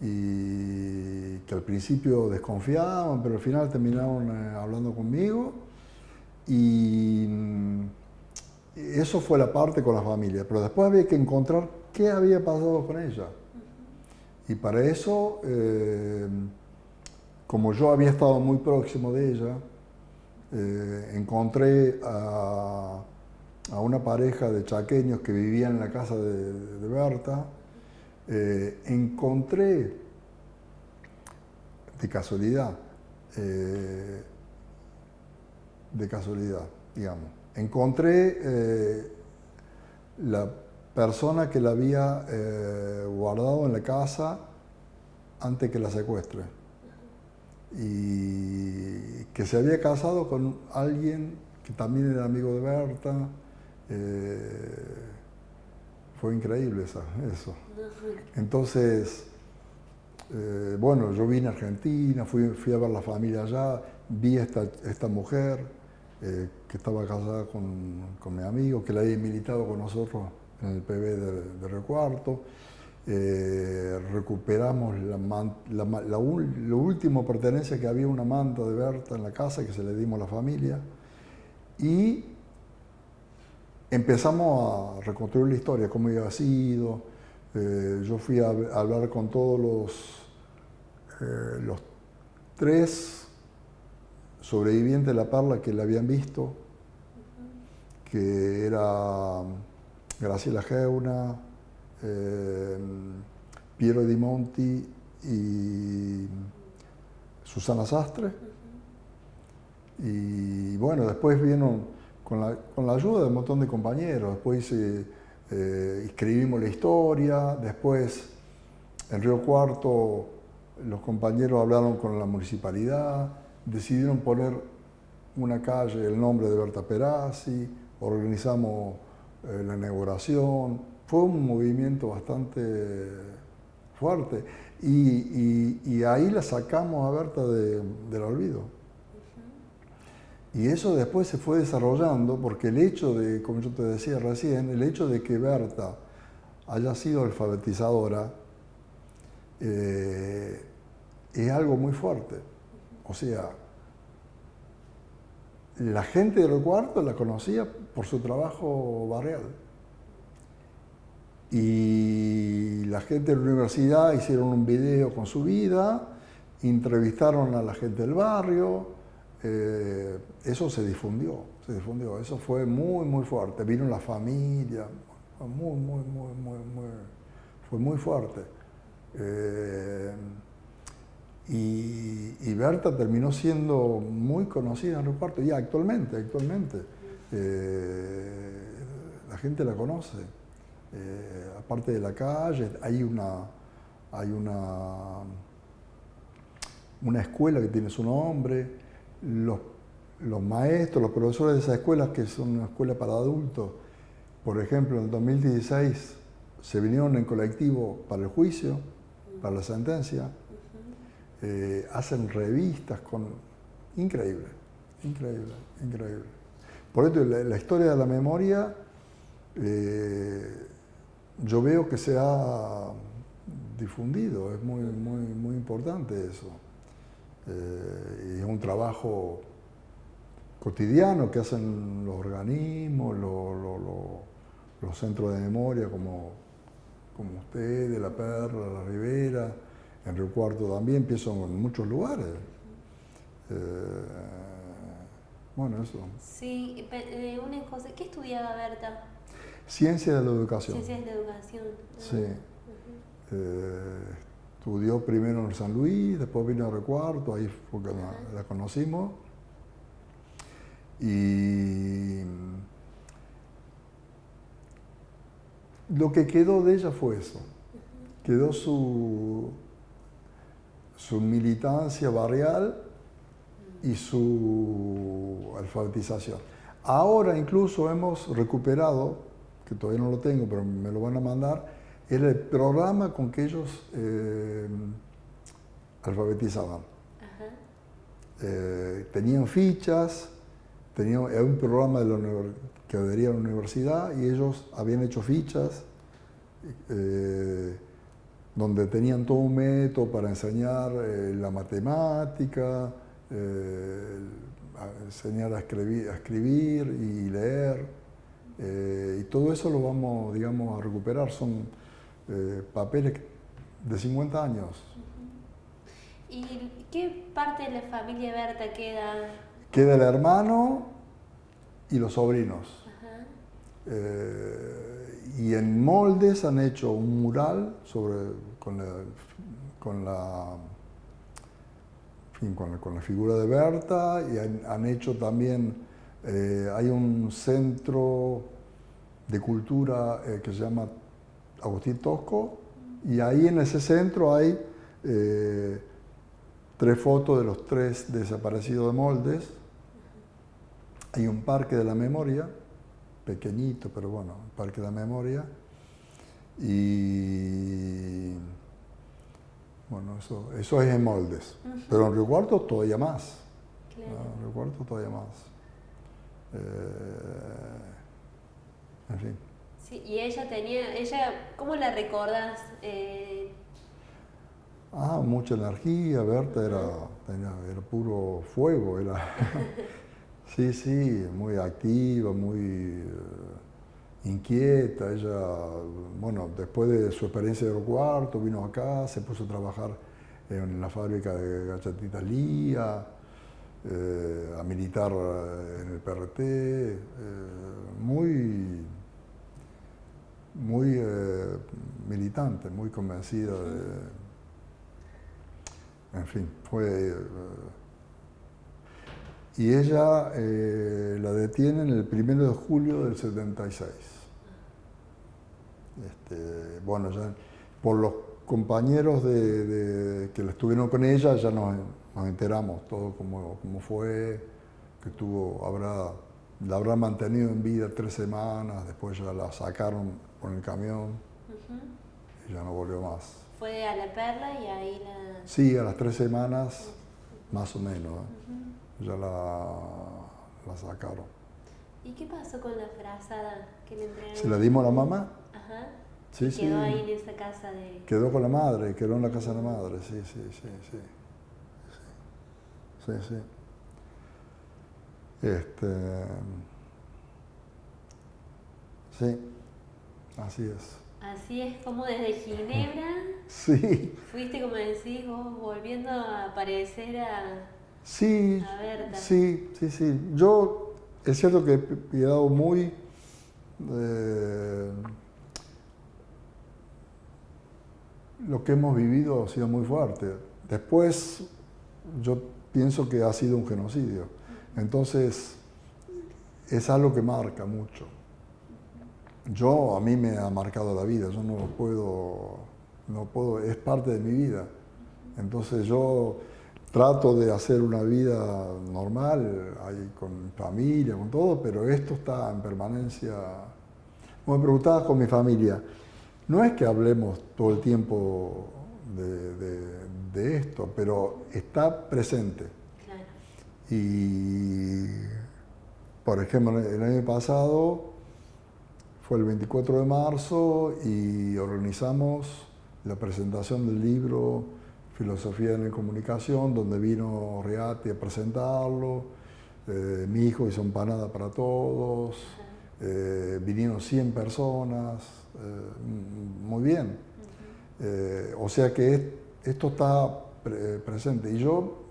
Y que al principio desconfiaban, pero al final terminaron hablando conmigo. Y eso fue la parte con la familia, pero después había que encontrar qué había pasado con ella. Y para eso, como yo había estado muy próximo de ella, encontré a una pareja de chaqueños que vivían en la casa de Berta. Encontré, de casualidad, digamos, encontré la persona que la había guardado en la casa antes que la secuestre y que se había casado con alguien que también era amigo de Berta. Fue increíble eso. Entonces, bueno, yo vine a Argentina, fui a ver la familia allá, vi a esta mujer que estaba casada con mi amigo, que la había militado con nosotros en el PB de Río Cuarto. Recuperamos lo último pertenencia, que había una manta de Berta en la casa que se le dimos a la familia, y empezamos a reconstruir la historia, cómo había sido. Yo fui a hablar con todos los 3 sobrevivientes de la Perla que la habían visto, que era Graciela Geuna, Piero Di Monti y Susana Sastre. Y bueno, después vieron con la ayuda de un montón de compañeros. Después escribimos la historia. Después, en Río Cuarto, los compañeros hablaron con la municipalidad, decidieron poner una calle, el nombre de Berta Perazzi, organizamos la inauguración. Fue un movimiento bastante fuerte y ahí la sacamos a Berta del olvido. Y eso después se fue desarrollando porque el hecho de, como yo te decía recién, el hecho de que Berta haya sido alfabetizadora es algo muy fuerte. O sea, la gente de Río Cuarto la conocía por su trabajo barrial. Y la gente de la universidad hicieron un video con su vida, entrevistaron a la gente del barrio. Eso se difundió, eso fue muy, muy fuerte. Vino la familia, fue muy fuerte. Y Berta terminó siendo muy conocida en Río Cuarto, y actualmente la gente la conoce. Aparte de la calle, hay una escuela que tiene su nombre. Los maestros, los profesores de esa escuela, que son una escuela para adultos, por ejemplo, en el 2016 se vinieron en colectivo para el juicio, para la sentencia. Hacen revistas increíble. Por esto la historia de la memoria, yo veo que se ha difundido, es muy importante eso. Y es un trabajo cotidiano que hacen los organismos, los centros de memoria como ustedes, La Perla, La Ribera, en Río Cuarto también, empiezo en muchos lugares. Bueno, eso. Sí, una cosa, ¿qué estudiaba Berta? Ciencia de la educación. Ciencias de la educación. Sí. Ujú. Estudió primero en San Luis, después vino a Recuarto, ahí fue que la conocimos. Y lo que quedó de ella fue eso. Quedó su militancia barrial y su alfabetización. Ahora incluso hemos recuperado, que todavía no lo tengo, pero me lo van a mandar, era el programa con que ellos alfabetizaban. Tenían fichas, era un programa que adhería a la universidad y ellos habían hecho fichas donde tenían todo un método para enseñar la matemática, enseñar a escribir y leer. Y todo eso lo vamos, digamos, a recuperar. Son papeles de 50 años. ¿Y qué parte de la familia Berta queda? Queda el hermano y los sobrinos. Ajá. Y en Moldes han hecho un mural con la figura de Berta y han hecho también, hay un centro de cultura que se llama Agustín Tosco y ahí en ese centro hay 3 fotos de los 3 desaparecidos de Moldes. Hay un parque de la memoria, pequeñito, pero bueno, un parque de la memoria. Y bueno, eso es en Moldes. Pero en Río Cuarto todavía más. Claro. ¿No? En Río Cuarto todavía más. En fin. Sí, y ¿cómo la recordás? Mucha energía, Berta era puro fuego, sí, sí, muy activa, muy inquieta. Ella, bueno, después de su experiencia de Río Cuarto, vino acá, se puso a trabajar en la fábrica de galletitas Lía, a militar en el PRT, muy militante, muy convencida en fin, y ella la detienen el 1 de julio del 76. Bueno, ya por los compañeros que estuvieron con ella ya nos enteramos todo cómo fue, que la habrá mantenido en vida 3 semanas, después ya la sacaron con el camión y ya no volvió más. Fue a La Perla y ahí la... Sí, a las 3 semanas, más o menos, ya la sacaron. ¿Y qué pasó con la frazada que le entregaron? ¿Se la dimos a la mamá? Ajá. Sí, sí. Quedó ahí en esa casa de... Quedó con la madre, quedó en la casa de la madre, sí. Sí, así es. Así es, como desde Ginebra, sí. fuiste, como decís vos, volviendo a aparecer a Berta. Sí. Yo, es cierto que he quedado muy... lo que hemos vivido ha sido muy fuerte. Después, yo pienso que ha sido un genocidio. Entonces, es algo que marca mucho. A mí me ha marcado la vida, yo no puedo, es parte de mi vida. Entonces yo trato de hacer una vida normal, ahí con mi familia, con todo, pero esto está en permanencia. Me preguntaba con mi familia, no es que hablemos todo el tiempo de esto, pero está presente. Claro. Y, por ejemplo, el año pasado fue el 24 de marzo y organizamos la presentación del libro Filosofía en la Comunicación, donde vino Riati a presentarlo, mi hijo hizo empanada para todos, vinieron 100 personas, muy bien. O sea que esto está presente y yo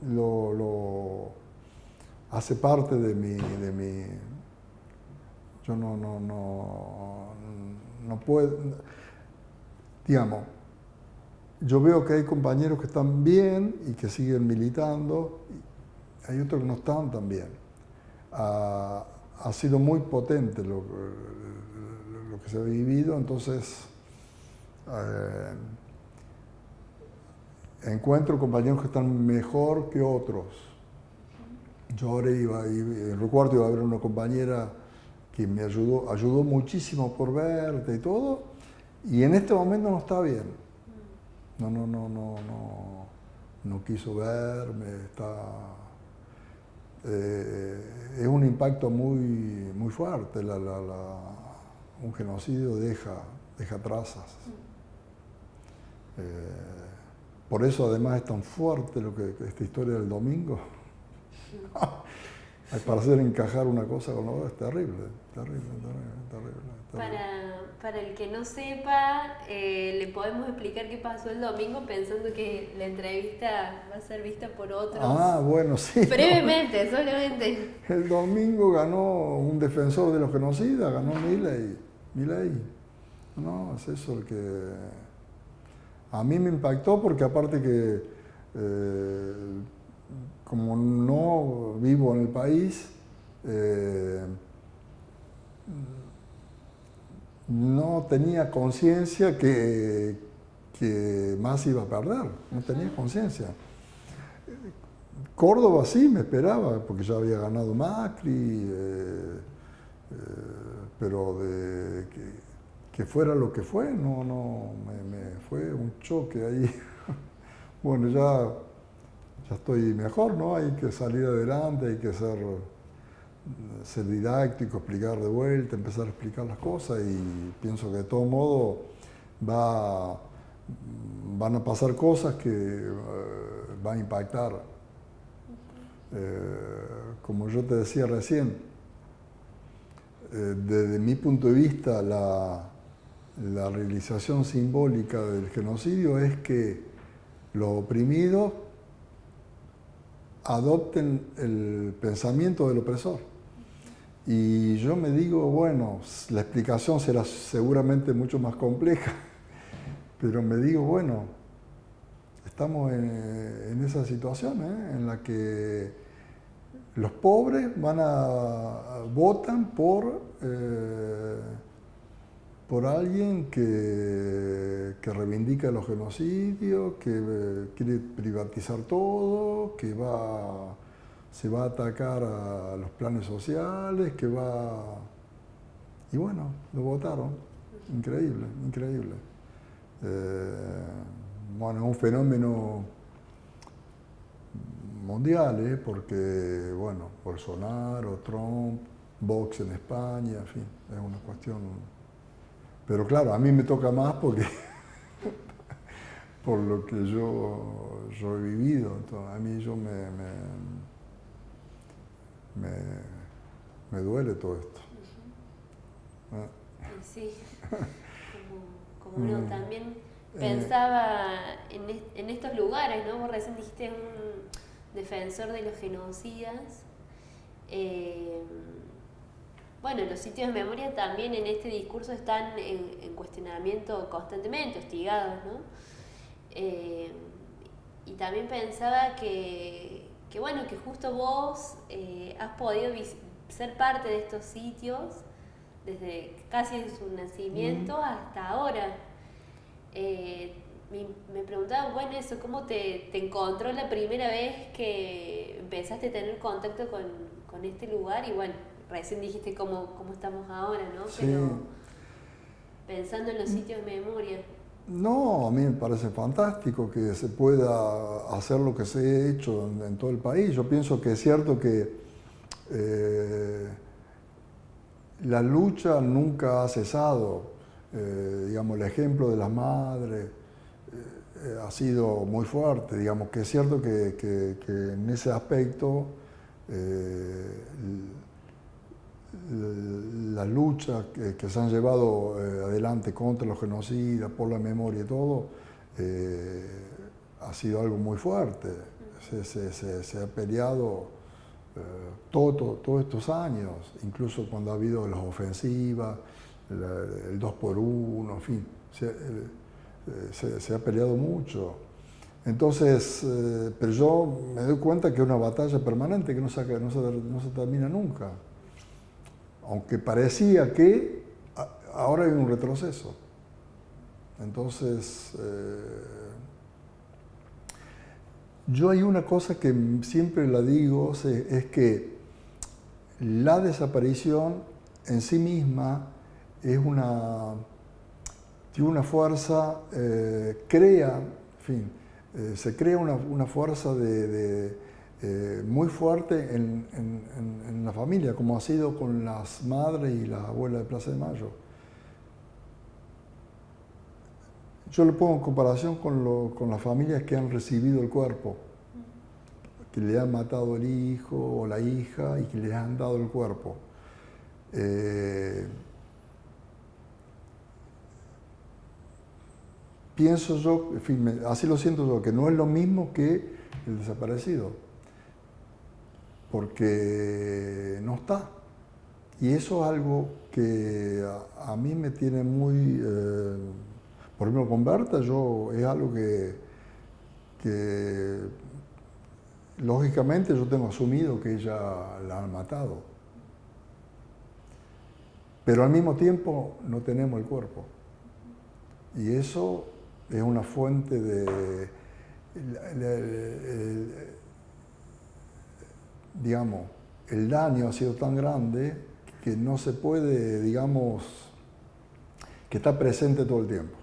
hace parte de mi yo no puedo, digamos, yo veo que hay compañeros que están bien y que siguen militando, y hay otros que no están tan bien. Ha sido muy potente lo que se ha vivido, entonces encuentro compañeros que están mejor que otros. Yo ahora recuerdo iba a ver una compañera que me ayudó muchísimo por verte y todo, y en este momento no está bien. No quiso verme, es un impacto muy fuerte, un genocidio deja trazas. Por eso además es tan fuerte esta historia del domingo. Para hacer encajar una cosa con la otra es terrible. Para el que no sepa, le podemos explicar qué pasó el domingo pensando que la entrevista va a ser vista por otros. Bueno, sí. Brevemente, solamente. El domingo ganó un defensor de los genocidas, ganó Milei. No, es eso el que a mí me impactó, porque aparte que como no vivo en el país, no tenía conciencia que más iba a perder, no tenía conciencia. Córdoba sí me esperaba, porque ya había ganado Macri, pero que fuera lo que fue, me fue un choque ahí. Bueno, ya estoy mejor, ¿no? Hay que salir adelante, hay que ser didáctico, explicar de vuelta, empezar a explicar las cosas, y pienso que de todo modo van a pasar cosas que van a impactar. Como yo te decía recién, desde mi punto de vista, la realización simbólica del genocidio es que los oprimidos adopten el pensamiento del opresor. Y yo me digo, bueno, la explicación será seguramente mucho más compleja, pero me digo, bueno, estamos en esa situación, en la que los pobres votan por alguien que reivindica los genocidios, que quiere privatizar todo, que se va a atacar a los planes sociales, y bueno, lo votaron. Increíble. Bueno, es un fenómeno mundial, porque, bueno, Bolsonaro, Trump, Vox en España, en fin, es una cuestión. Pero claro, a mí me toca más porque por lo que yo he vivido. Entonces, a mí me duele todo esto. Sí, como uno también pensaba en estos lugares, ¿no? Vos recién dijiste un defensor de los genocidas. Bueno, los sitios de memoria también en este discurso están en cuestionamiento constantemente, hostigados, ¿no? Y también pensaba que justo vos has podido ser parte de estos sitios desde casi su nacimiento hasta ahora. Me preguntaba, bueno, eso, ¿cómo te encontró la primera vez que empezaste a tener contacto con este lugar? Y bueno, recién dijiste cómo estamos ahora, ¿no? Sí. Pero pensando en los sitios de memoria. No, a mí me parece fantástico que se pueda hacer lo que se ha hecho en todo el país. Yo pienso que es cierto que la lucha nunca ha cesado. Digamos, el ejemplo de las madres ha sido muy fuerte. Digamos que es cierto que en ese aspecto las luchas que se han llevado adelante contra los genocidas, por la memoria y todo, ha sido algo muy fuerte. Se ha peleado todos estos años, incluso cuando ha habido las ofensivas, el 2x1, en fin, se ha peleado mucho. Entonces, pero yo me doy cuenta que es una batalla permanente que no se termina nunca. Aunque parecía que ahora hay un retroceso. Entonces, yo hay una cosa que siempre la digo, es que la desaparición en sí misma es tiene una fuerza, crea, en fin, se crea una fuerza muy fuerte en la familia, como ha sido con las madres y las abuelas de Plaza de Mayo. Yo lo pongo en comparación con las familias que han recibido el cuerpo, que le han matado el hijo o la hija y que les han dado el cuerpo. Pienso yo, en fin, así lo siento yo, que no es lo mismo que el desaparecido, porque no está. Y eso es algo que a mí me tiene muy... por ejemplo, con Berta, es algo que lógicamente yo tengo asumido que ella la han matado. Pero al mismo tiempo no tenemos el cuerpo. Y eso es una fuente de... digamos, el daño ha sido tan grande que no se puede, digamos, que está presente todo el tiempo.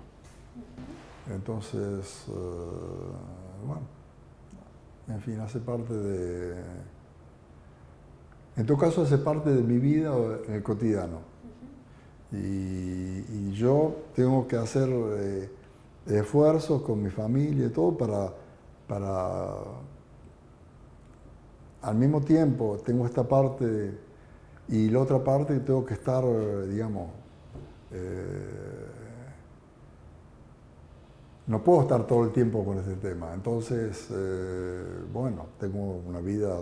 Entonces, bueno, en fin, hace parte de... En todo caso, hace parte de mi vida en el cotidiano. Y yo tengo que hacer esfuerzos con mi familia y todo para al mismo tiempo tengo esta parte y la otra parte tengo que estar, digamos, no puedo estar todo el tiempo con este tema. Entonces, bueno, tengo una vida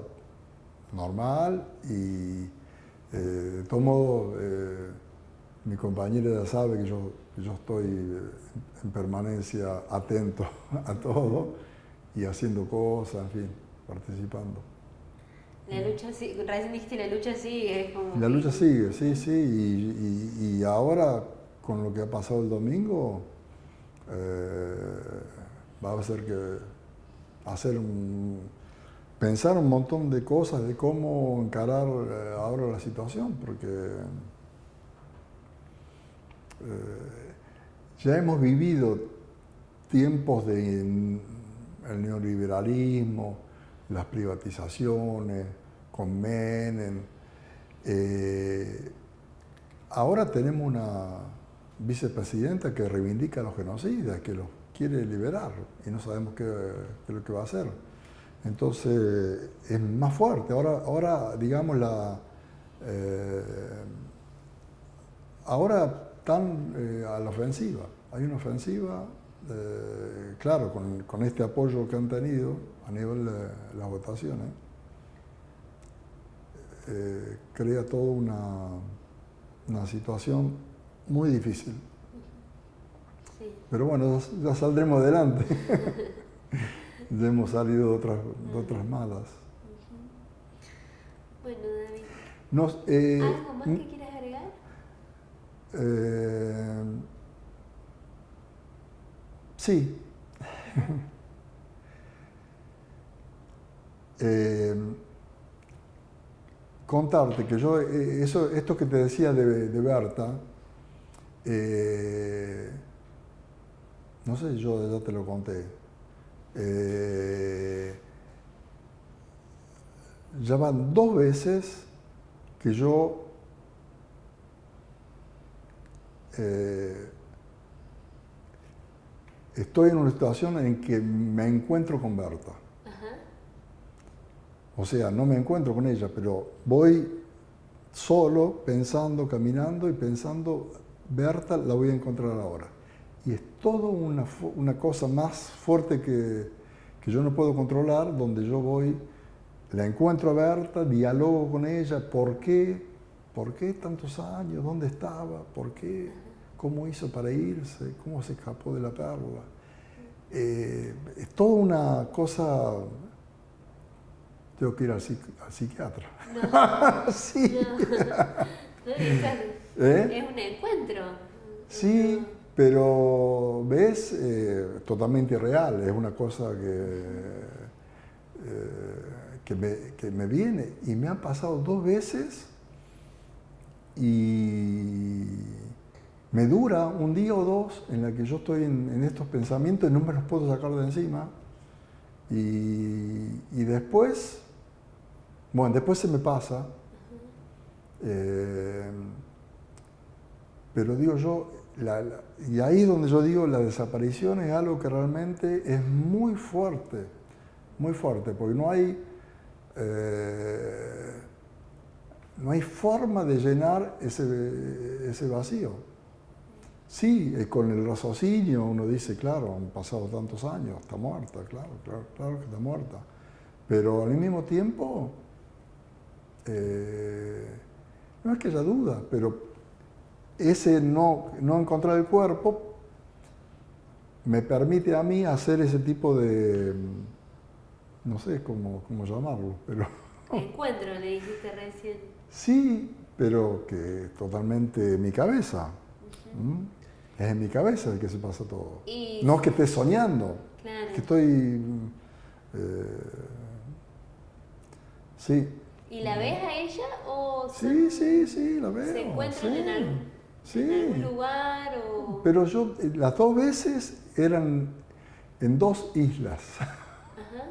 normal y de todo modo mi compañera ya sabe que yo estoy en permanencia atento a todo y haciendo cosas, en fin, participando. La lucha sigue, recién dijiste la lucha sigue, es como... La lucha sigue, sí, y ahora con lo que ha pasado el domingo va a ser que pensar un montón de cosas de cómo encarar ahora la situación, porque ya hemos vivido tiempos del neoliberalismo, las privatizaciones, con Menem. Ahora tenemos una vicepresidenta que reivindica a los genocidas, que los quiere liberar y no sabemos qué es lo que va a hacer. Entonces es más fuerte. Ahora digamos, ahora están a la ofensiva. Hay una ofensiva, claro, con este apoyo que han tenido a nivel de las votaciones, crea toda una situación muy difícil. Sí. Pero bueno, ya saldremos adelante. Ya hemos salido de otras malas. Bueno, David, ¿algo más que quieras agregar? Sí. Contarte que yo, esto que te decía de Berta, no sé, yo ya te lo conté. Ya van 2 veces que yo estoy en una situación en que me encuentro con Berta. Ajá. O sea, no me encuentro con ella, pero voy solo pensando, caminando y pensando, Berta la voy a encontrar ahora. Y es todo una cosa más fuerte que yo no puedo controlar, donde yo voy la encuentro a Berta, dialogo con ella, ¿por qué? ¿Por qué tantos años? ¿Dónde estaba? ¿Por qué? ¿Cómo hizo para irse? ¿Cómo se escapó de la perla? Es toda una cosa. Tengo que ir al psiquiatra. No, Sí. no, es un encuentro. Sí, No. pero ves, totalmente irreal, es una cosa que me viene y me han pasado 2 veces y me dura un día o 2 en la que yo estoy en estos pensamientos y no me los puedo sacar de encima y después, bueno, después se me pasa, pero digo yo, y ahí es donde yo digo, la desaparición es algo que realmente es muy fuerte, porque no hay forma de llenar ese vacío. Sí, con el raciocinio uno dice, claro, han pasado tantos años, está muerta, claro que está muerta. Pero al mismo tiempo, no es que haya duda, pero ese no encontrar el cuerpo me permite a mí hacer ese tipo de, no sé cómo llamarlo, pero... Encuentro, le dijiste recién. Sí, pero que es totalmente mi cabeza. Es en mi cabeza el que se pasa todo. No es que esté soñando, claro. es que estoy... sí. ¿Y la ves a ella o Sí, la veo. se encuentran sí. en algún lugar o...? Pero yo, las 2 veces eran en 2 islas. Ajá.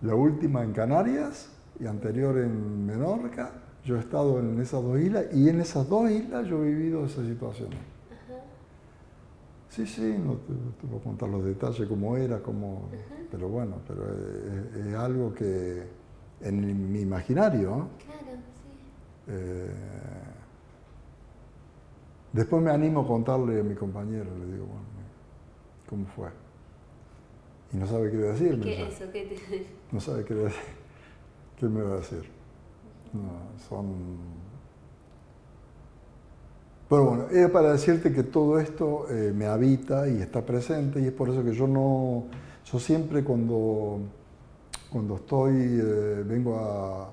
La última en Canarias y anterior en Menorca. Yo he estado en esas 2 islas y en esas 2 islas yo he vivido esa situación. Ajá. Sí, no te voy a contar los detalles, cómo era, pero bueno, es algo que en mi imaginario. Claro, sí. Después me animo a contarle a mi compañero, le digo, bueno, ¿cómo fue? Y no sabe qué decirme. ¿Qué es eso? ¿Qué te... No sabe qué decir. ¿Qué me va a decir? No, Pero bueno, era para decirte que todo esto me habita y está presente y es por eso que yo siempre cuando vengo a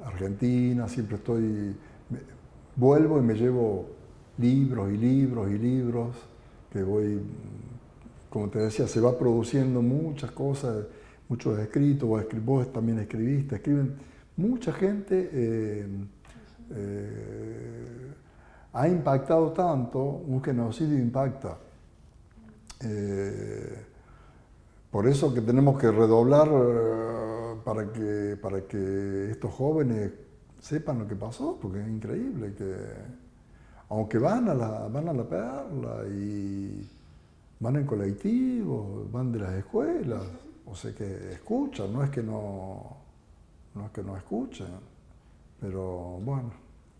Argentina, siempre vuelvo y me llevo libros y libros y libros que voy, como te decía, se va produciendo muchas cosas, muchos escritos, vos también escriben, mucha gente ha impactado tanto, un genocidio impacta. Por eso que tenemos que redoblar para que estos jóvenes sepan lo que pasó, porque es increíble que, aunque van a la Perla y van en colectivos, van de las escuelas, o sea que escuchan, no es que no escuchen, pero bueno,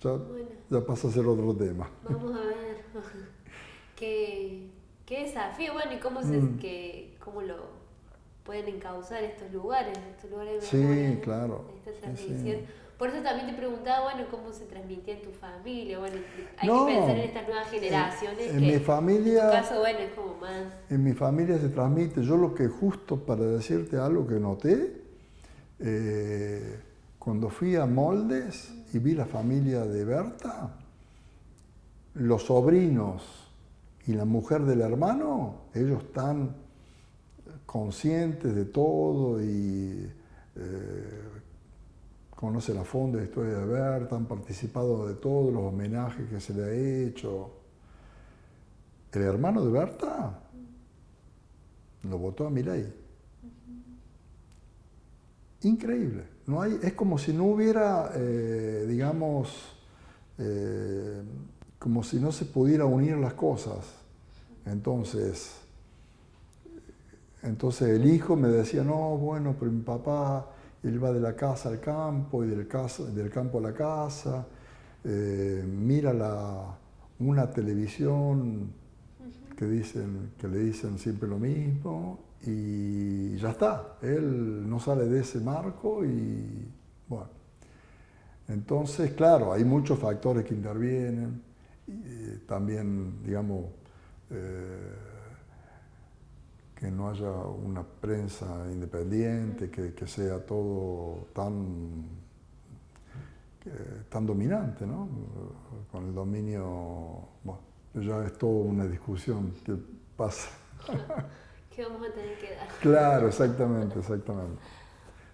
ya pasa a ser otro tema. Vamos a ver qué desafío, bueno, y cómo lo pueden encauzar estos lugares de Sí, memoria, ¿no? claro. Esta transmisión. Sí. Por eso también te preguntaba, bueno, cómo se transmitía en tu familia, bueno, hay No, que pensar en estas nuevas generaciones en mi familia, en tu caso, bueno, es como más... En mi familia se transmite, yo lo que justo para decirte algo que noté, cuando fui a Moldes y vi la familia de Berta, los sobrinos y la mujer del hermano, ellos están conscientes de todo y conocen a fondo la historia de Berta, han participado de todos los homenajes que se le ha hecho. El hermano de Berta lo votó a Milei. Increíble. Es como si no hubiera, como si no se pudiera unir las cosas. Entonces el hijo me decía, no, bueno, pero mi papá, él va de la casa al campo y del campo a la casa, mira una televisión que que le dicen siempre lo mismo y ya está. Él no sale de ese marco y bueno. Entonces, claro, hay muchos factores que intervienen. También, digamos, que no haya una prensa independiente, que sea todo tan dominante, ¿no? Con el dominio, bueno, ya es toda una discusión que pasa. ¿Qué vamos a tener que dar? Claro, exactamente, exactamente.